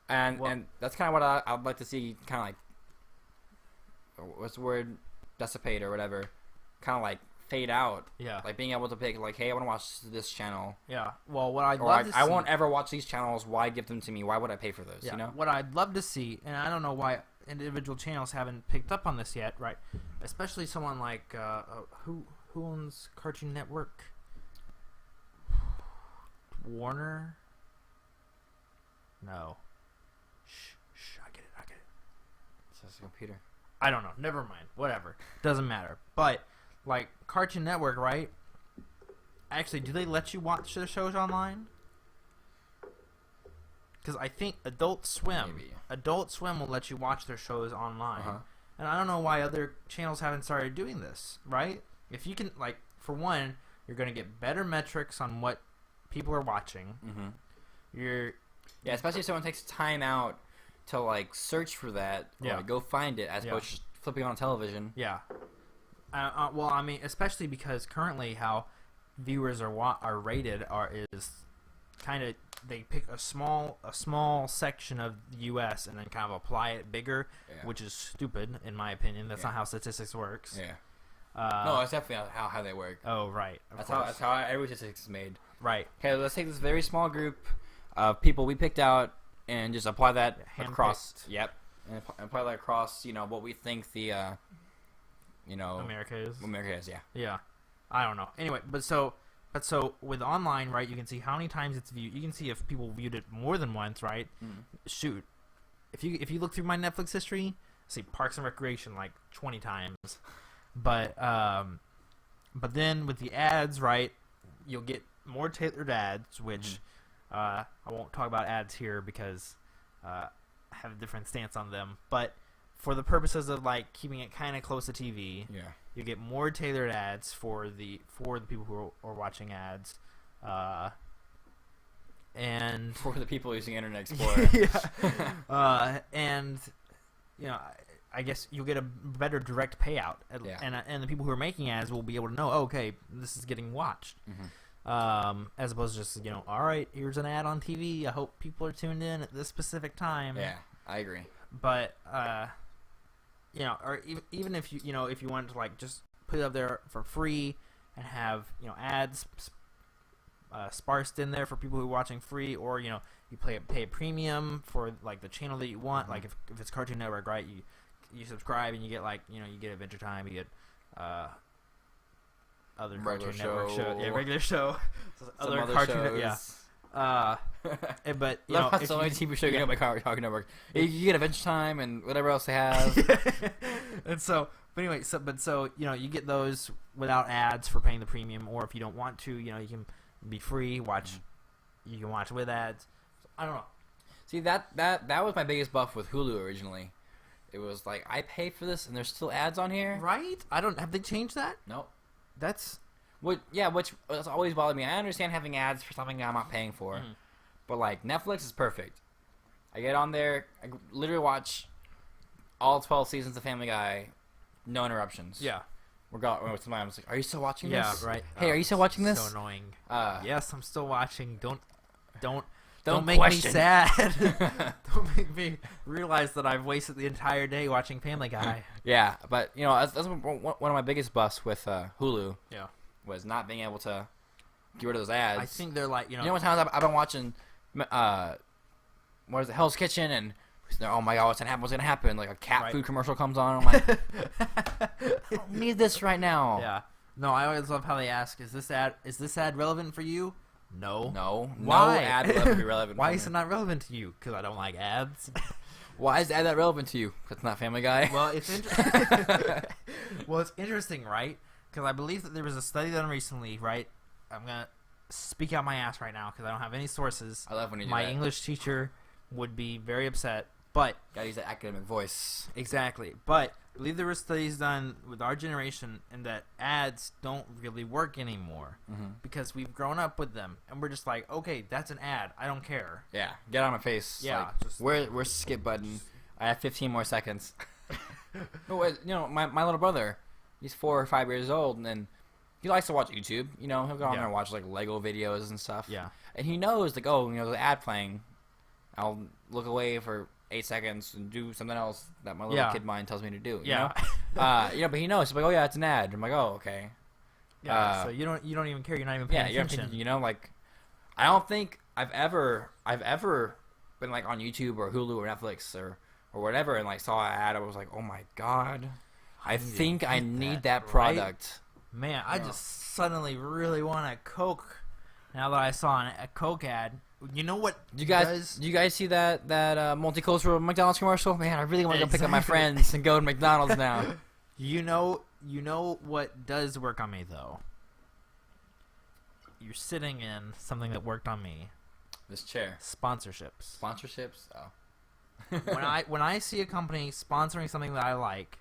And that's kind of what I'd like to see. Kind of like what's the word? Dissipate or whatever. Kind of like fade out. Yeah. Like being able to pick like, hey, I want to watch this channel. Yeah. Well, what I'd love to see... I won't ever watch these channels. Why give them to me? Why would I pay for those? Yeah. What I'd love to see, and I don't know why individual channels haven't picked up on this yet, right? Especially someone like who owns Cartoon Network? Warner? No. Shh. I get it. It's just a computer. I don't know. Never mind. Whatever. Doesn't matter. But like Cartoon Network, right? Actually, do they let you watch their shows online? Because I think Adult Swim will let you watch their shows online. And I don't know why other channels haven't started doing this, right? If you can, like, for one, you're going to get better metrics on what people are watching. Yeah, especially if someone takes time out to like search for that, or like, go find it, as opposed to just flipping on television. Yeah. Well, I mean, especially because currently how viewers are rated is kind of they pick a small section of the U.S. and then kind of apply it bigger, which is stupid in my opinion. That's not how statistics works. Yeah. No, that's definitely how they work. Oh, right. That's how every statistic is made. Right. Okay, let's take this very small group of people we picked out and just apply that across. Yep. And apply that across, what we think the, America is. America is, yeah. Yeah. I don't know. Anyway, but so with online, right, you can see how many times it's viewed. You can see if people viewed it more than once, right? Shoot. If you look through my Netflix history, see Parks and Recreation like 20 times. But then with the ads, right, you'll get more tailored ads, which I won't talk about ads here because I have a different stance on them. But for the purposes of like keeping it kind of close to TV, you get more tailored ads for the people who are watching ads, and for the people using Internet Explorer. And I guess you'll get a better direct payout, and the people who are making ads will be able to know, okay, this is getting watched. as opposed to just all right, here's an ad on TV. I hope people are tuned in at this specific time. Yeah, I agree. But or even if if you wanted to like just put it up there for free and have ads sparsed in there for people who are watching free, or you pay a premium for like the channel that you want. Like if it's Cartoon Network, right? You subscribe and you get like you get Adventure Time, you get other regular Cartoon Network show. yeah, regular show, Some other Cartoon shows. but That's the only TV show you know by Cartoon Network. You get Adventure Time and whatever else they have. And so, but anyway, so you get those without ads for paying the premium, or if you don't want to, you can be free. You can watch with ads. I don't know. See, that was my biggest buff with Hulu originally. It was like, I pay for this and there's still ads on here. Right? Have they changed that? Nope. That's which has always bothered me. I understand having ads for something I'm not paying for, but like Netflix is perfect. I get on there, I literally watch all 12 seasons of Family Guy, no interruptions. Yeah. With my mom, I was like, "Are you still watching this?" Yeah, right. Hey, are you still watching this? So annoying. Yes, I'm still watching. Don't make question. me sad. Don't make me realize that I've wasted the entire day watching Family Guy. Yeah, but that's one of my biggest buffs with Hulu. Yeah. Was not being able to get rid of those ads. I think they're like You know what times I've been watching, what is it, Hell's Kitchen, and oh my god, what's gonna happen? Like a cat food commercial comes on. I'm like, I don't need this right now. Yeah. No, I always love how they ask, is this ad relevant for you? No. Why? No ad will ever be relevant. Why is it not relevant to you? Because I don't like ads. Why is the ad that relevant to you? Because it's not Family Guy. Well, it's interesting, right? Because I believe that there was a study done recently, right? I'm gonna speak out my ass right now because I don't have any sources. I love when you do My that. English teacher would be very upset, but Gotta use that academic voice. exactly. But I believe there were studies done with our generation, and that ads don't really work anymore because we've grown up with them, and we're just like, okay, that's an ad. I don't care. Yeah, get on my face. Yeah, like, just- where's the skip button? I have 15 more seconds. No, my little brother, he's 4 or 5 years old, and he likes to watch YouTube. He'll go on there and watch like Lego videos and stuff. Yeah. And he knows like, oh, there's an ad playing. I'll look away for 8 seconds and do something else that my little kid mind tells me to do. You know? But he knows. He's like, oh yeah, it's an ad. I'm like, oh, okay. Yeah. So you don't even care. You're not even paying attention. Like, I don't think I've ever been like on YouTube or Hulu or Netflix or whatever and like saw an ad. I was like, oh my god, I think I need that product. Right? Man, I just suddenly really want a Coke now that I saw a Coke ad. You know what? Do you guys see that multicultural McDonald's commercial? Man, I really want to go pick up my Exactly. friends and go to McDonald's now. You know what does work on me though? You're sitting in something that worked on me. This chair. Sponsorships. Sponsorships? Oh. when I see a company sponsoring something that I like,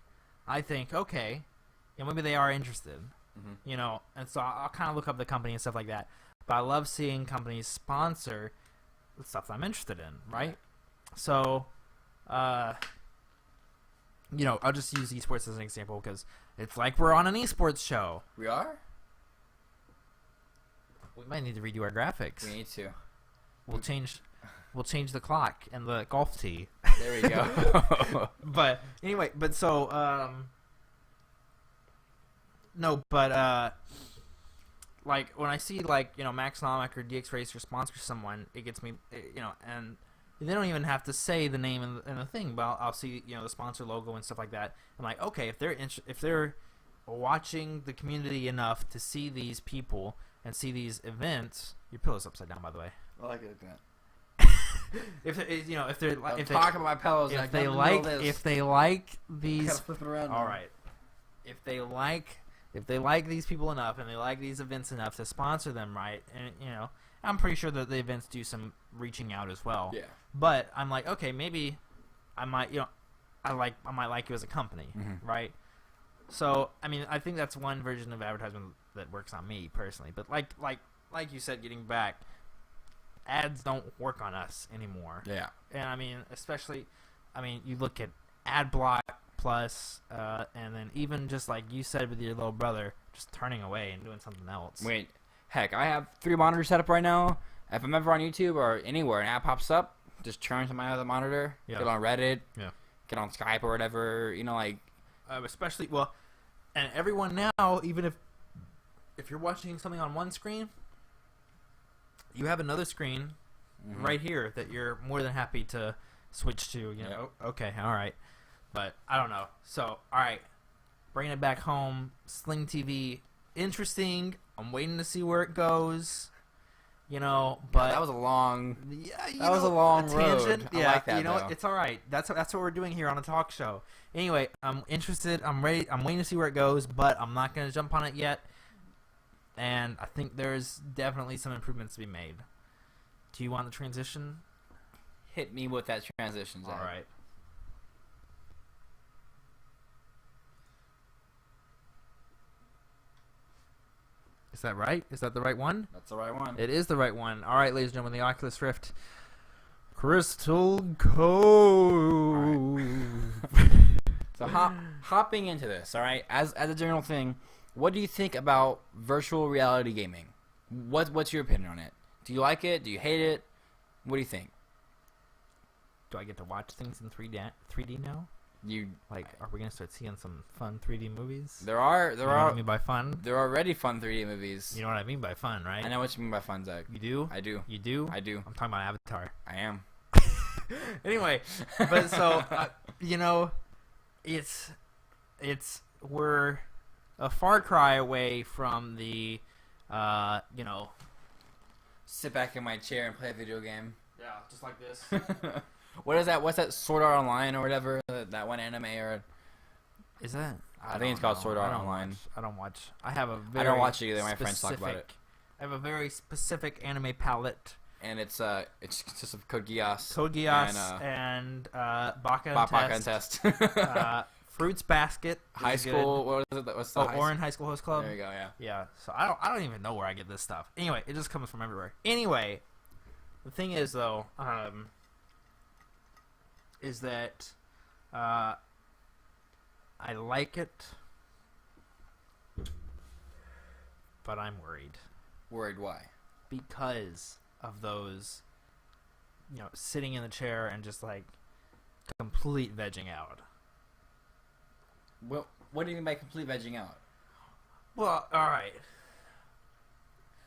I think, okay, maybe they are interested. And so I'll kind of look up the company and stuff like that. But I love seeing companies sponsor the stuff that I'm interested in, right? So, I'll just use esports as an example because it's like we're on an esports show. We are? We might need to redo our graphics. We need to. We'll change the clock and the golf tee. There we go. But anyway, like when I see like Maxnomic or DX Racer sponsor someone, it gets me, and they don't even have to say the name in the thing, but I'll see the sponsor logo and stuff like that. I'm like, okay, if they're watching the community enough to see these people and see these events, your pillow's upside down, by the way. I like it. If they're Talking about my pillows, if they like these, gotta flip it around. all right. If they like these people enough and they like these events enough to sponsor them, right? And I'm pretty sure that the events do some reaching out as well. Yeah. But I'm like, okay, maybe I might like you as a company, right? So I mean, I think that's one version of advertisement that works on me personally. But like you said, getting back, ads don't work on us anymore. Yeah. And I mean, especially, you look at AdBlock Plus, and then even just like you said with your little brother, just turning away and doing something else. Wait, Heck, I have 3 monitors set up right now. If I'm ever on YouTube or anywhere an app pops up, just turn to my other monitor, Yeah. get on Reddit, Yeah. get on Skype or whatever, like... Especially, well, and everyone now, even if you're watching something on one screen, you have another screen right here that you're more than happy to switch to. You know, okay, all right, but I don't know. So, all right, bringing it back home, Sling TV, interesting. I'm waiting to see where it goes. But that was a long... Yeah, that was a long tangent. road. Yeah, I like that, though. It's all right. That's what we're doing here on a talk show. Anyway, I'm interested. I'm ready. I'm waiting to see where it goes, but I'm not going to jump on it yet. And I think there's definitely some improvements to be made. Do you want the transition? Hit me with that transition, Zach. All right. Is that right? Is that the right one? That's the right one. It is the right one. All right, ladies and gentlemen, the Oculus Rift Crystal Cove. So hopping into this, all right, as a general thing, what do you think about virtual reality gaming? What's your opinion on it? Do you like it? Do you hate it? What do you think? Do I get to watch things in 3D now? You Are we gonna start seeing some fun 3D movies? There are You know what I mean by fun? there are already fun 3D movies. You know what I mean by fun, right? I know what you mean by fun, Zach. You do? I do. You do? I do. I'm talking about Avatar. I am. Anyway, but so we're a far cry away from the Sit back in my chair and play a video game. yeah, just like this. What is that? What's that? Sword Art Online or whatever? That one anime or? Is that? I think it's called Sword Art Online. I don't watch. I have a I very don't watch it either. My friends talk about it. I have a very specific anime palette. And it consists of Code Geass. Code Geass and Baka and Test. Fruits Basket. High school. What is it? What's the Orin High School Host Club. There you go. Yeah. Yeah. So I don't even know where I get this stuff. Anyway, it just comes from everywhere. Anyway, the thing is though, is that I like it, but I'm worried. Worried why? Because of those, sitting in the chair and just like complete vegging out. Well, what do you mean by complete vegging out? Well, all right.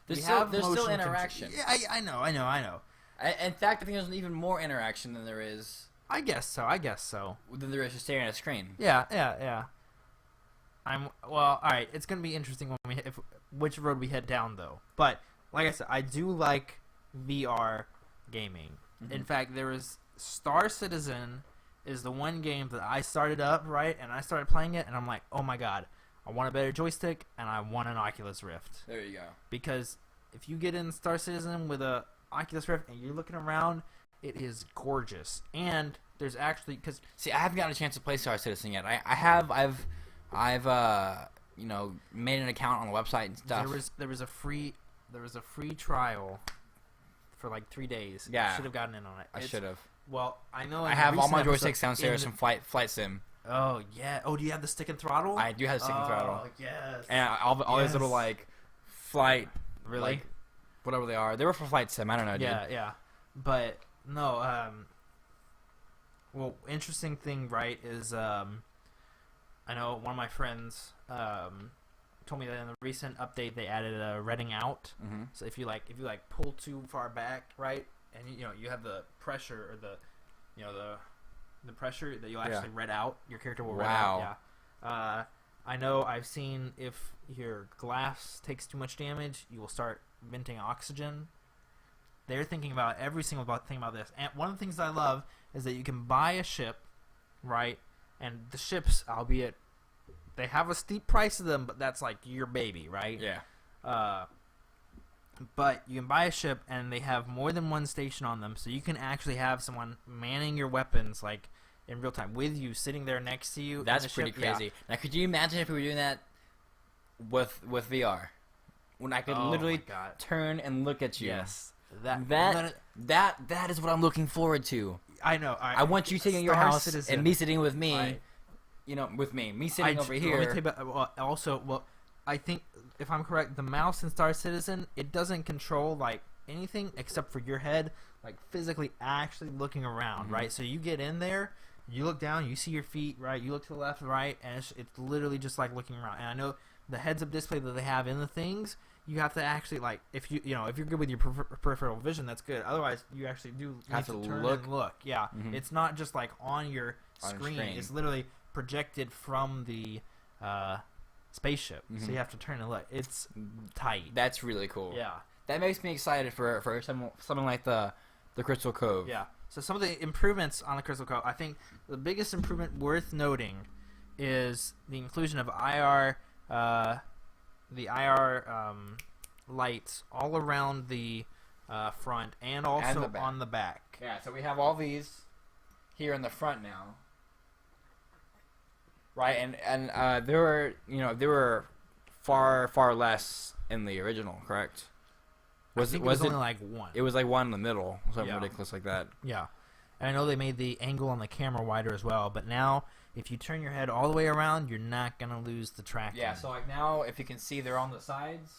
There's still interaction. Yeah, I know. In fact, I think there's even more interaction than there is. I guess so. Than there is just staring at a screen. Yeah. All right. It's gonna be interesting when which road we head down though. But like I said, I do like VR gaming. Mm-hmm. In fact, there is Star Citizen is the one game that I started up, right, and I started playing it, and I'm like, oh my god, I want a better joystick, and I want an Oculus Rift. There you go. Because if you get in Star Citizen with a Oculus Rift and you're looking around, it is gorgeous. And there's actually see, I haven't gotten a chance to play Star Citizen yet. I've made an account on the website and stuff. There was a free trial for like 3 days. Yeah, I should have gotten in on it. I should have. Well, I know. I have all my joysticks downstairs from Flight Sim. Oh yeah. Oh, do you have the stick and throttle? I do have the stick and throttle. Oh yes. And all these little like flight, really, whatever they are. They were for Flight Sim. I don't know. Yeah, dude. yeah. But no. Well, interesting thing, right? Is I know one of my friends told me that in the recent update they added a redding out. Mm-hmm. So if you pull too far back, right, and you have the pressure or the pressure that you'll actually red out. Your character will red out. Yeah. I know I've seen if your glass takes too much damage, you will start venting oxygen. They're thinking about every single thing about this. And one of the things I love is that you can buy a ship, right? And the ships, albeit they have a steep price to them, but that's like your baby, right? Yeah. But you can buy a ship, and they have more than one station on them, so you can actually have someone manning your weapons, like, in real time, with you, sitting there next to you. That's pretty crazy. Yeah. Now, could you imagine if we were doing that with VR? When I could literally turn and look at you. Yes. That is what I'm looking forward to. I know. I want you sitting in your house Citizen. and me sitting with me. Right. Me sitting over here. Let me tell you about, I think if I'm correct, the mouse in Star Citizen, it doesn't control like anything except for your head, like physically actually looking around, right? So you get in there, you look down, you see your feet, right? You look to the left, right, and it's literally just like looking around. And I know the heads-up display that they have in the things, you have to actually like if you're good with your peripheral vision, that's good. Otherwise, you actually do have to turn look. and look. Yeah, it's not just like on your screen. It's literally projected from the spaceship, so you have to turn and look. It's tight. That's really cool. Yeah, that makes me excited for something like the Crystal Cove. Yeah. So some of the improvements on the Crystal Cove, I think the biggest improvement worth noting is the inclusion of the IR lights all around the front and also on the back. Yeah. So we have all these here in the front now. Right, and there were far less in the original, correct? Was it only like one? It was like one in the middle, something ridiculous like that. Yeah, and I know they made the angle on the camera wider as well. But now, if you turn your head all the way around, you're not gonna lose the tracking. Yeah, so like now, if you can see, they're on the sides.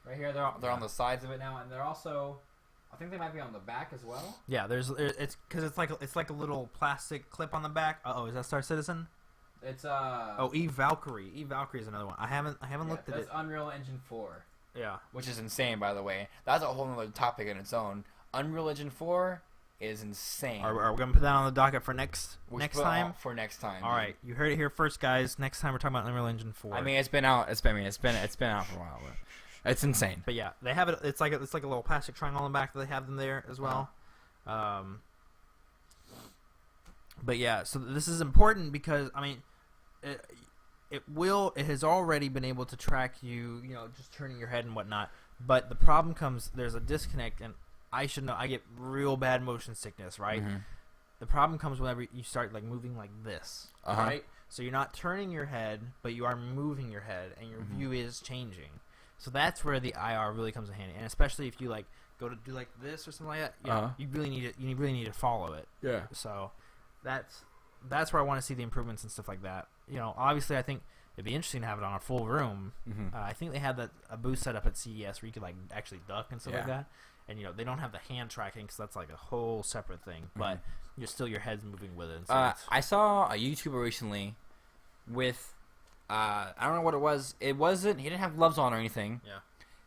Right here, they're on the sides of it now, and they're also. I think they might be on the back as well. Yeah, it's because it's like a little plastic clip on the back. Is that Star Citizen? It's Eve Valkyrie. Eve Valkyrie is another one. I haven't looked at it. That's Unreal Engine 4. Yeah, which is insane, by the way. That's a whole other topic in its own. Unreal Engine 4 is insane. Are we gonna put that on the docket for next time? For next time. All right, you heard it here first, guys. Next time we're talking about Unreal Engine 4. I mean, it's been out. It's been out for a while. But it's insane. But yeah, they have it. It's like a little plastic triangle on the back that they have them there as well. But yeah, so this is important because I mean, it has already been able to track you, just turning your head and whatnot. But the problem comes, there's a disconnect, and I should know, I get real bad motion sickness, right? The problem comes whenever you start like moving like this, right? So you're not turning your head, but you are moving your head, and your view is changing. So that's where the IR really comes in handy, and especially if you like go to do like this or something like that, you really need it. You really need to follow it. Yeah. So that's where I want to see the improvements and stuff like that. Obviously, I think it'd be interesting to have it on a full room. I think they had a booth set up at CES where you could like actually duck and stuff like that. And they don't have the hand tracking because that's like a whole separate thing. But your head's moving with it. And so I saw a YouTuber recently with I don't know what it was. He didn't have gloves on or anything. Yeah.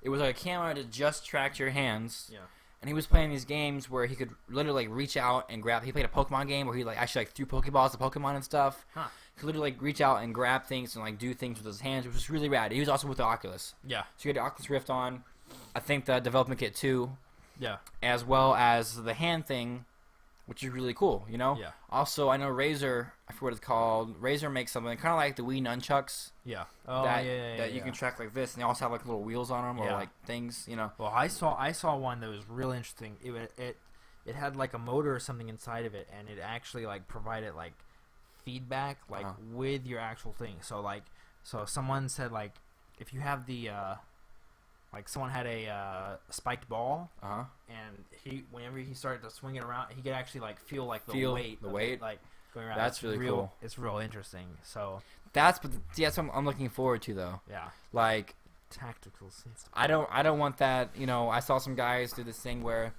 It was like a camera to just track your hands. Yeah. And he was playing these games where he could literally like reach out and grab. He played a Pokemon game where he like actually like threw Pokeballs to Pokemon and stuff. He could literally like reach out and grab things and like do things with his hands, which was really rad. He was also with the Oculus. Yeah. So he had the Oculus Rift on. I think the development kit too. Yeah. As well as the hand thing, which is really cool. Yeah. Also, I know Razer. I forget what it's called. Razer makes something kind of like the Wii nunchucks. Yeah. That you can track like this, and they also have like little wheels on them or like things. Well, I saw one that was real interesting. It had like a motor or something inside of it, and it actually like provided like feedback like with your actual thing. So someone said like if you have the like someone had a spiked ball, and whenever he started to swing it around, he could actually like feel like the weight like going around. That's really cool. It's real interesting. So that's what I'm looking forward to though. Yeah, like tactical sense. I don't want that. I saw some guys do this thing where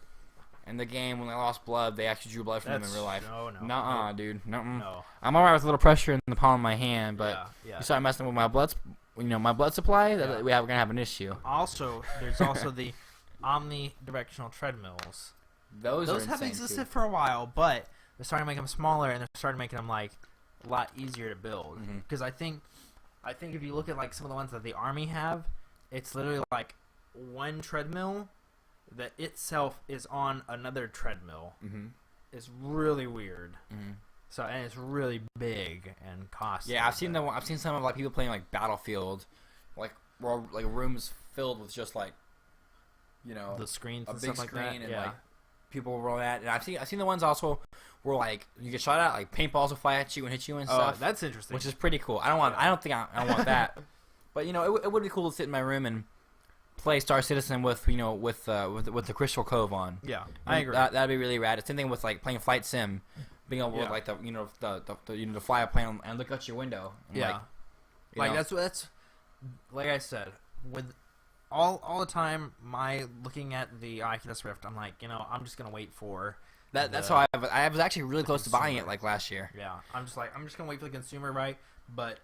in the game when they lost blood, they actually drew blood from them in real life. No, dude. No. I'm alright with a little pressure in the palm of my hand, but you start messing with my blood. My blood supply, we're gonna have an issue. Also, there's also the omnidirectional treadmills. Those have existed for a while, but they're starting to make them smaller, and they're starting to make them like a lot easier to build. Because I think if you look at like some of the ones that the Army have, it's literally like one treadmill that itself is on another treadmill. It's really weird. So and it's really big and costly. Yeah, I've seen some of like people playing like Battlefield, like rooms filled with just like, the screens, a and big stuff screen like that. and like people roll at. And I've seen the ones also where like you get shot at, like paintballs will fly at you and hit you and stuff. That's interesting. Which is pretty cool. I don't want that. But it would be cool to sit in my room and play Star Citizen with the Crystal Cove on. Yeah, I agree. That'd be really rad. It's the same thing with like playing Flight Sim. Being able to like to fly a plane and look out your window. And, Like that's like I said, with all the time my looking at the Oculus Rift, I'm like, I'm just gonna wait for That's how I was actually really close to buying it like last year. Yeah, I'm just gonna wait for the consumer, right? But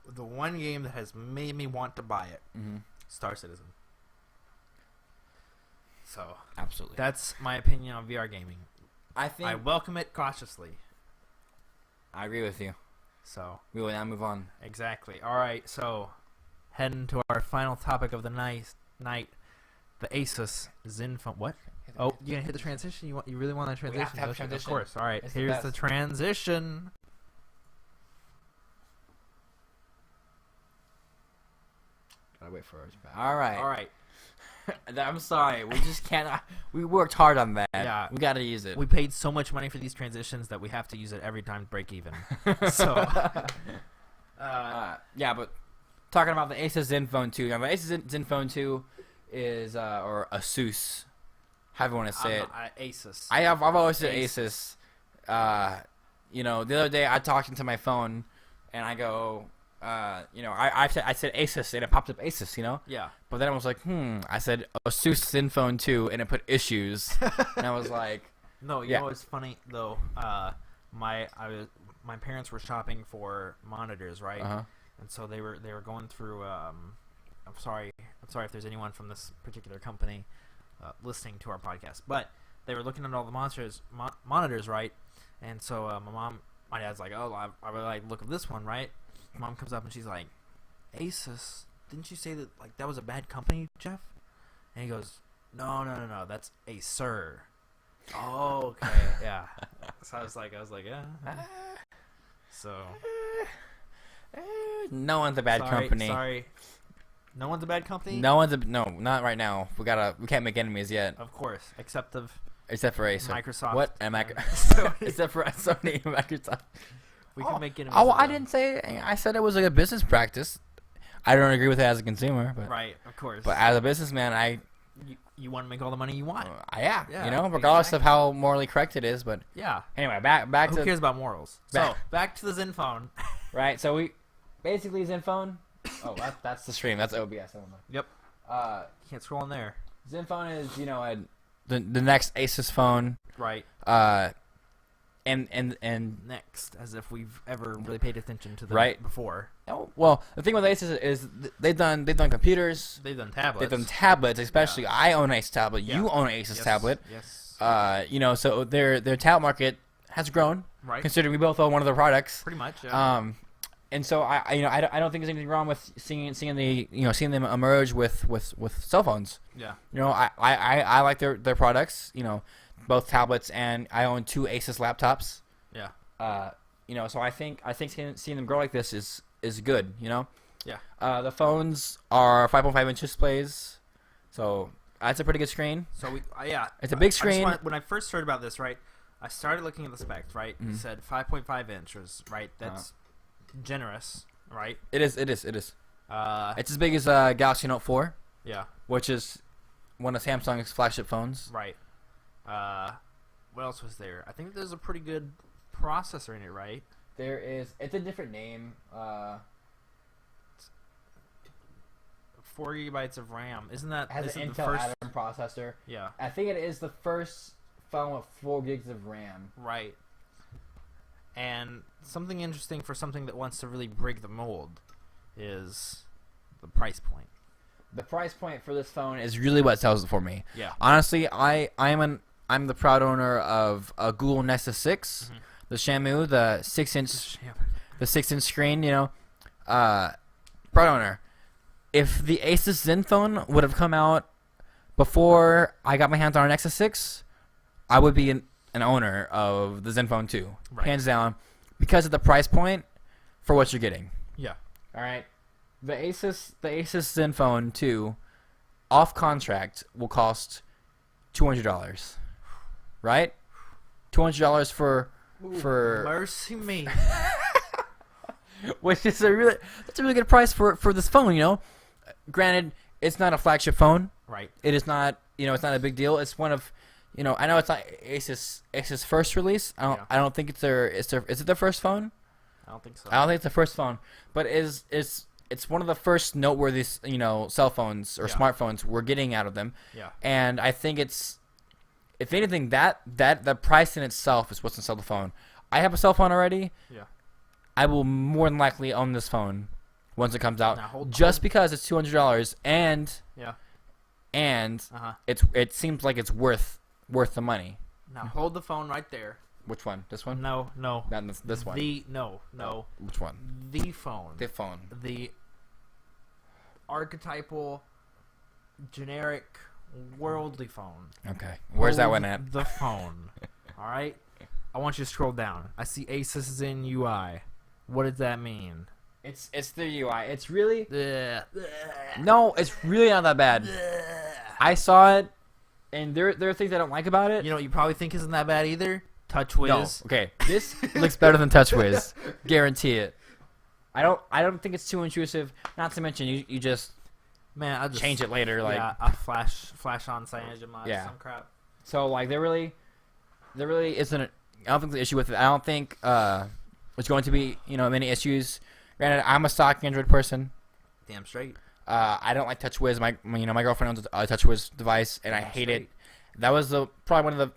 the one game that has made me want to buy it, Star Citizen. So absolutely, that's my opinion on VR gaming. I welcome it cautiously. I agree with you. So we will now move on. Exactly. All right. So heading to our final topic of the night, the Asus Zenfone. What? Oh, you gonna hit the transition? You really want a transition? We have to have a transition. Of course. All right. It's Here's the transition. Gotta wait for ours. All right. All right. I'm sorry. We just can't. We worked hard on that. Yeah. We gotta use it. We paid so much money for these transitions that we have to use it every time to break even. So. Yeah, but talking about the Asus Zenfone 2. Now, the Asus Zenfone 2 is, or Asus, however you want to say it. Asus. I've always said Asus. The other day I talked into my phone, and I go, I said Asus, and it popped up Asus, Yeah. But then I was like, I said Asus Zenfone 2, and it put issues, and I was like, no, you know what's funny though? My parents were shopping for monitors, right? And so they were going through. I'm sorry if there's anyone from this particular company listening to our podcast, but they were looking at all the monitors, right? And so my dad's like, "Oh, I really like the look of this one, right?" Mom comes up and she's like, "Asus, didn't you say that was a bad company, Jeff?" And he goes, "No, that's Acer." Oh, okay, yeah. So I was like, yeah. So. No one's a bad company. Sorry. No one's a bad company? No, not right now. We can't make enemies yet. Of course, except for Acer. Microsoft. What? And except for Sony and Microsoft. We can make enemies. Oh, I didn't say. I said it was like a business practice. I don't agree with it as a consumer, but right, of course. But as a businessman, you want to make all the money you want. Yeah, regardless of how morally correct it is, but yeah. Anyway, back to who cares about morals? So back to the Zenfone. Right. So we basically Zenfone. Oh, that's the stream. That's OBS. Yep. Can't scroll in there. Zenfone is the next Asus phone. Right. And next, as if we've ever really paid attention to them before. Oh, well, the thing with Asus is they've done computers. They've done tablets. They've done tablets, especially. Yeah. I own an Asus tablet. Yeah. You own an Asus tablet. Yes. So their tablet market has grown. Right. Considering we both own one of their products. Pretty much. Yeah. And so I don't think there's anything wrong with seeing them emerge with cell phones. Yeah. I like their products. Both tablets, and I own 2 Asus laptops. Yeah. So I think seeing them grow like this is good. Yeah. The phones are 5.5 inch displays, so that's a pretty good screen. So it's a big screen. When I first heard about this, right, I started looking at the specs. Right, It said 5.5 inches. Right, that's generous. Right. It is. It's as big as Galaxy Note 4. Yeah. Which is one of Samsung's flagship phones. Right. What else was there? I think there's a pretty good processor in it, right? There is. It's a different name. 4 gigabytes of RAM. Isn't that? It has an Intel Atom processor. Yeah. I think it is the first phone with 4 gigs of RAM. Right. And something interesting for something that wants to really break the mold is the price point. The price point for this phone is really what sells it for me. Yeah. Honestly, I'm the proud owner of a Google Nexus 6, the Shamu, the 6-inch screen. Proud owner. If the Asus Zenfone would have come out before I got my hands on a Nexus 6, I would be an owner of the Zenfone 2, hands down, because of the price point for what you're getting. Yeah. All right. The Asus Zenfone 2 off contract will cost $200. Right? $200 for mercy me. Which is a really good price for this phone, Granted, it's not a flagship phone. Right. It is not, it's not a big deal. It's one of, I know it's not Asus first release. I don't think it's their is it their first phone? don't think so. I don't think it's the first phone, but it's one of the first noteworthy, cell phones or smartphones we're getting out of them. Yeah. And I think it's, if anything, that the price in itself is what's gonna sell the phone. I have a cell phone already. Yeah. I will more than likely own this phone once it comes out, Now, just because it's $200 and it seems like it's worth the money. Now hold the phone right there. Which one? This one? No. Not this one. No. Which one? The phone. The phone. The archetypal, generic, worldly phone. Okay. Where's that Hold one at? The phone. All right. I want you to scroll down. I see Asus Zen UI. What does that mean? It's the UI. It's really Ugh. no. It's really not that bad. I saw it, and there are things I don't like about it. You know what you probably think isn't that bad either? TouchWiz. No. Okay. This looks better than TouchWiz. Guarantee it. I don't think it's too intrusive. Not to mention you just I'll just change it later. Like a flash on CyanogenMod. Yeah. Some crap. so. Like there really isn't. I don't think the issue with it. I don't think there's going to be many issues. Granted, I'm a stock Android person. Damn straight. I don't like TouchWiz. My girlfriend owns a TouchWiz device, and I hate it. That was probably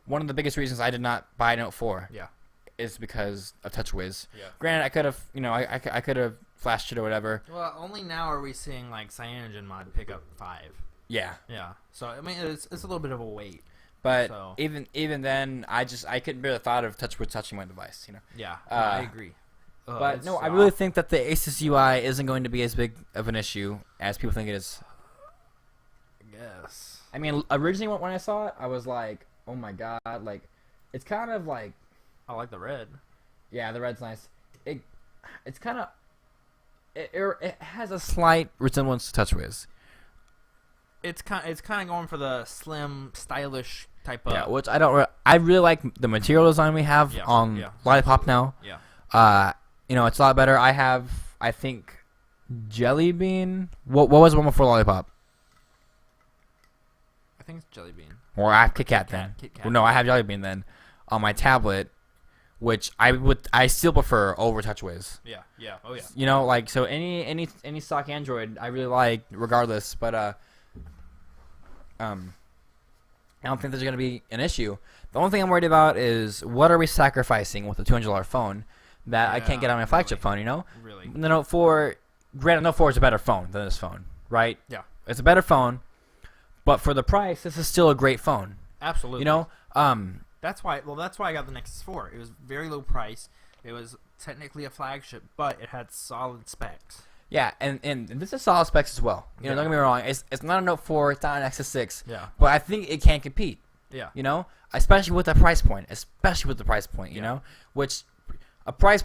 one of the biggest reasons I did not buy Note 4. Yeah. Is because of TouchWiz. Yeah. Granted, I could have I could have flashed it or whatever. Well, only now are we seeing like CyanogenMod pick up 5. Yeah. Yeah. So I mean, it's a little bit of a wait. But So- even then, I couldn't bear the thought of TouchWiz touching my device. Yeah. I agree. But no, I really think that the Asus UI isn't going to be as big of an issue as people think it is. Yes. I mean, originally when I saw it, I was like, "Oh my god!" Like, it's kind of like, I like the red. yeah, the red's nice. It's kind of, it has a slight resemblance to TouchWiz. It's kind of going for the slim, stylish type of. Yeah, which I really like the material design we have on Lollipop now. Yeah. It's a lot better. I think, Jelly Bean. What was the one before Lollipop? I think it's Jelly Bean. Or I have Kit Kat then. Kit Kat. Well, no, I have Jelly Bean then on my tablet, which I still prefer over TouchWiz. Yeah. Yeah. Oh yeah. Like so any stock Android I really like regardless, but I don't think there's gonna be an issue. The only thing I'm worried about is what are we sacrificing with a $200 phone that I can't get on my flagship phone. Really. The Note 4, granted, Note 4 is a better phone than this phone, right? Yeah. It's a better phone, but for the price, this is still a great phone. Absolutely. That's why. Well, that's why I got the Nexus 4. It was very low price. It was technically a flagship, but it had solid specs. Yeah, and this is solid specs as well. Don't get me wrong. It's not a Note 4. It's not an Nexus 6. Yeah. But I think it can compete. Yeah. Especially with the price point. Which a price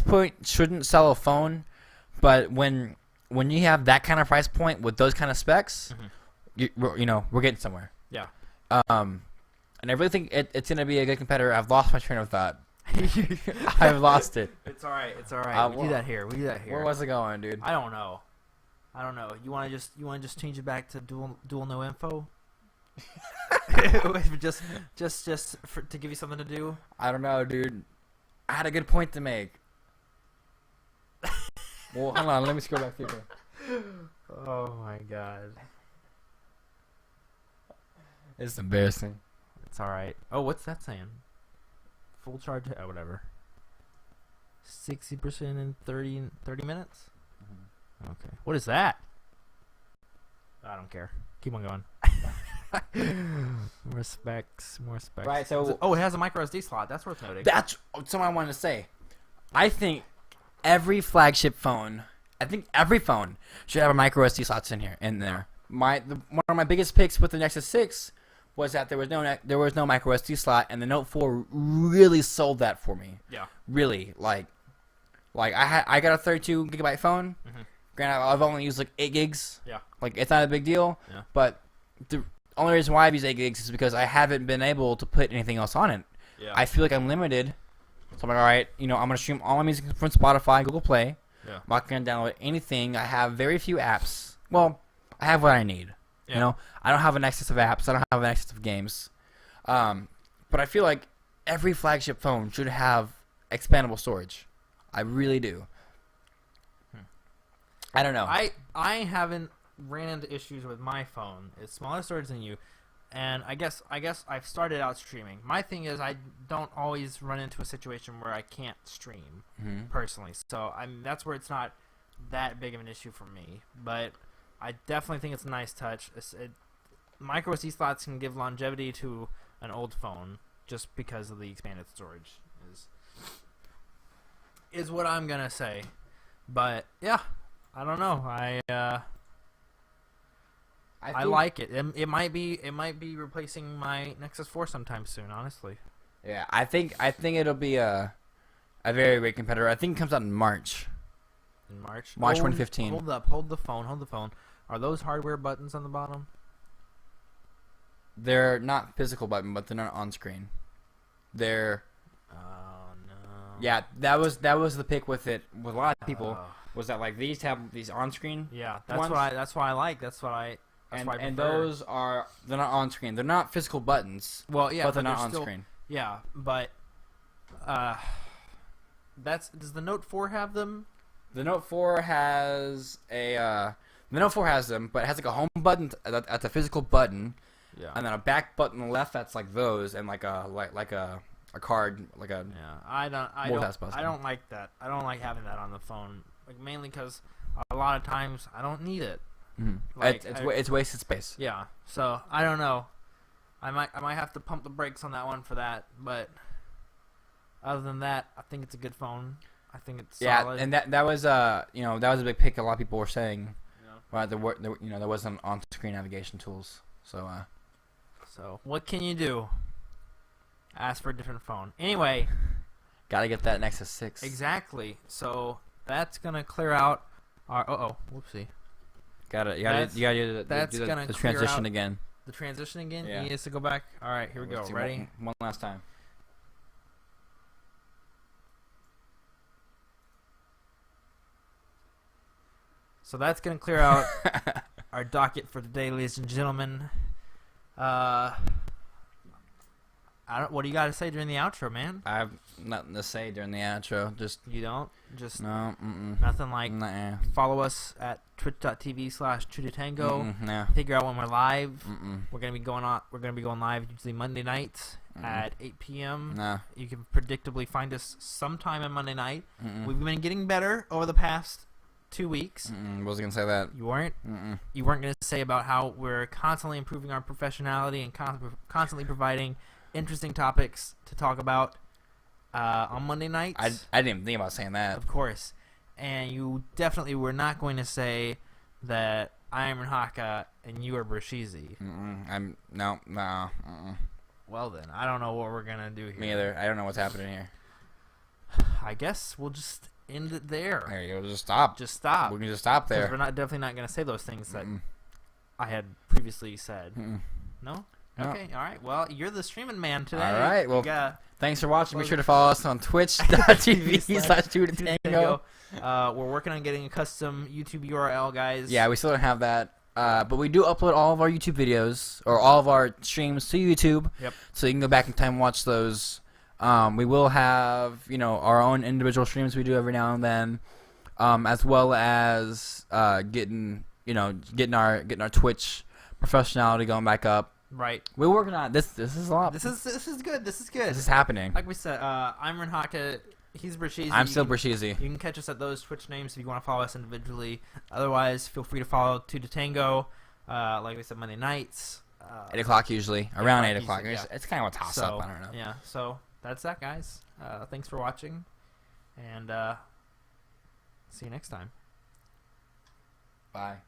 point shouldn't sell a phone, but when you have that kind of price point with those kind of specs, we're getting somewhere. Yeah. And I really think it's gonna be a good competitor. I've lost my train of thought. I've lost it. It's all right. We do that here. Where was it going, dude? I don't know. You want to just change it back to dual no info? just to give you something to do. I don't know, dude. I had a good point to make. Well, hold on. Let me scroll back through. Oh my god. It's embarrassing. It's all right. Oh, what's that saying? Full charge. Oh, whatever. 60% in 30 minutes. Mm-hmm. Okay. What is that? I don't care. Keep on going. More specs. Right. So. Oh, it has a micro SD slot. That's worth noting. That's something I wanted to say. I think every flagship phone. I think every phone should have a micro SD slots in there. One of my biggest picks with the Nexus 6 was that there was no micro SD slot, and the Note 4 really sold that for me. Yeah. Really, like I got a 32 gigabyte phone. Mm-hmm. Granted, I've only used like 8 gigs. Yeah. Like it's not a big deal. Yeah. But the only reason why I've used 8 gigs is because I haven't been able to put anything else on it. Yeah. I feel like I'm limited. So I'm like, all right, I'm gonna stream all my music from Spotify, Google Play. Yeah. I'm not gonna download anything. I have very few apps. Well, I have what I need. Yeah. I don't have an excess of apps. I don't have an excess of games. But I feel like every flagship phone should have expandable storage. I really do. I don't know. I haven't ran into issues with my phone. It's smaller storage than you, and I guess I've started out streaming. My thing is I don't always run into a situation where I can't stream personally. So that's where it's not that big of an issue for me. But I definitely think it's a nice touch. Micro SD slots can give longevity to an old phone just because of the expanded storage. Is what I'm gonna say. But yeah. I don't know. I like it. It might be replacing my Nexus 4 sometime soon. Honestly. Yeah, I think it'll be a very great competitor. I think it comes out in March. In March. March 2015. Hold up. Hold the phone. Are those hardware buttons on the bottom? They're not physical button, but they're not on screen. They're. Oh no. Yeah, that was the pick with it with a lot of people. Was that like these have these on screen? Yeah, that's what I like. And those they're not on screen. They're not physical buttons. Well, yeah, but they're not on still, screen. Yeah, but does the Note 4 have them? The Note 4 has the Note 4 has them, but it has like a home button at the physical button. Yeah. And then a back button on the left that's like those, and like a card, like a I don't like that. I don't like having that on the phone, like mainly because a lot of times I don't need it. Mm-hmm. Like, it's wasted space. Yeah. So I don't know. I might have to pump the brakes on that one for that, but other than that, I think it's a good phone. I think it's solid. And that was that was a big pick. A lot of people were saying, right? There wasn't on-screen navigation tools, so. So what can you do? Ask for a different phone. Anyway, gotta get that Nexus 6. Exactly. So that's gonna clear out our. Whoopsie. You gotta do the transition again. The transition again. Yeah. He needs to go back. All right, here we go. Ready? One last time. So that's gonna clear out our docket for today, ladies and gentlemen. What do you got to say during the outro, man? I have nothing to say during the outro. You don't? Just no. Nothing like Nah. Follow us at twitch.tv/TwoToTango. Nah. Figure out when we're live. We're gonna be going live usually Monday nights at 8 p.m. Nah. You can predictably find us sometime on Monday night. We've been getting better over the past 2 weeks. Wasn't gonna say that. You weren't. You weren't gonna say about how we're constantly improving our professionality and constantly providing interesting topics to talk about on Monday nights. I didn't even think about saying that. Of course. And you definitely were not going to say that I am Renhaka and you are Brisheezy. No. Well then, I don't know what we're gonna do here. Me either. I don't know what's happening here. I guess we'll just end it there. There you go. Just stop. We can just stop there. We're definitely not gonna say those things that I had previously said. No? No. Okay, all right. Well, you're the streaming man today. All right. Well, thanks for watching. Be sure to follow us on twitch.tv/TwoToTango. We're working on getting a custom YouTube URL, guys. Yeah, we still don't have that. But we do upload all of our YouTube videos, or all of our streams to YouTube. Yep. So you can go back in time and watch those. We will have, our own individual streams we do every now and then, as well as getting our Twitch professionality going back up. Right. We're working on it. This is a lot. This is good. This is good. This is happening. Like we said, I'm Renhaka. He's Brisheezy. I'm still Brisheezy. You can catch us at those Twitch names if you want to follow us individually. Otherwise, feel free to follow TwoToTango. Like we said, Monday nights. 8 o'clock usually. Around 8 o'clock. Yeah. It's kind of a toss-up. I don't know. Yeah, so that's that, guys. Thanks for watching. And see you next time. Bye.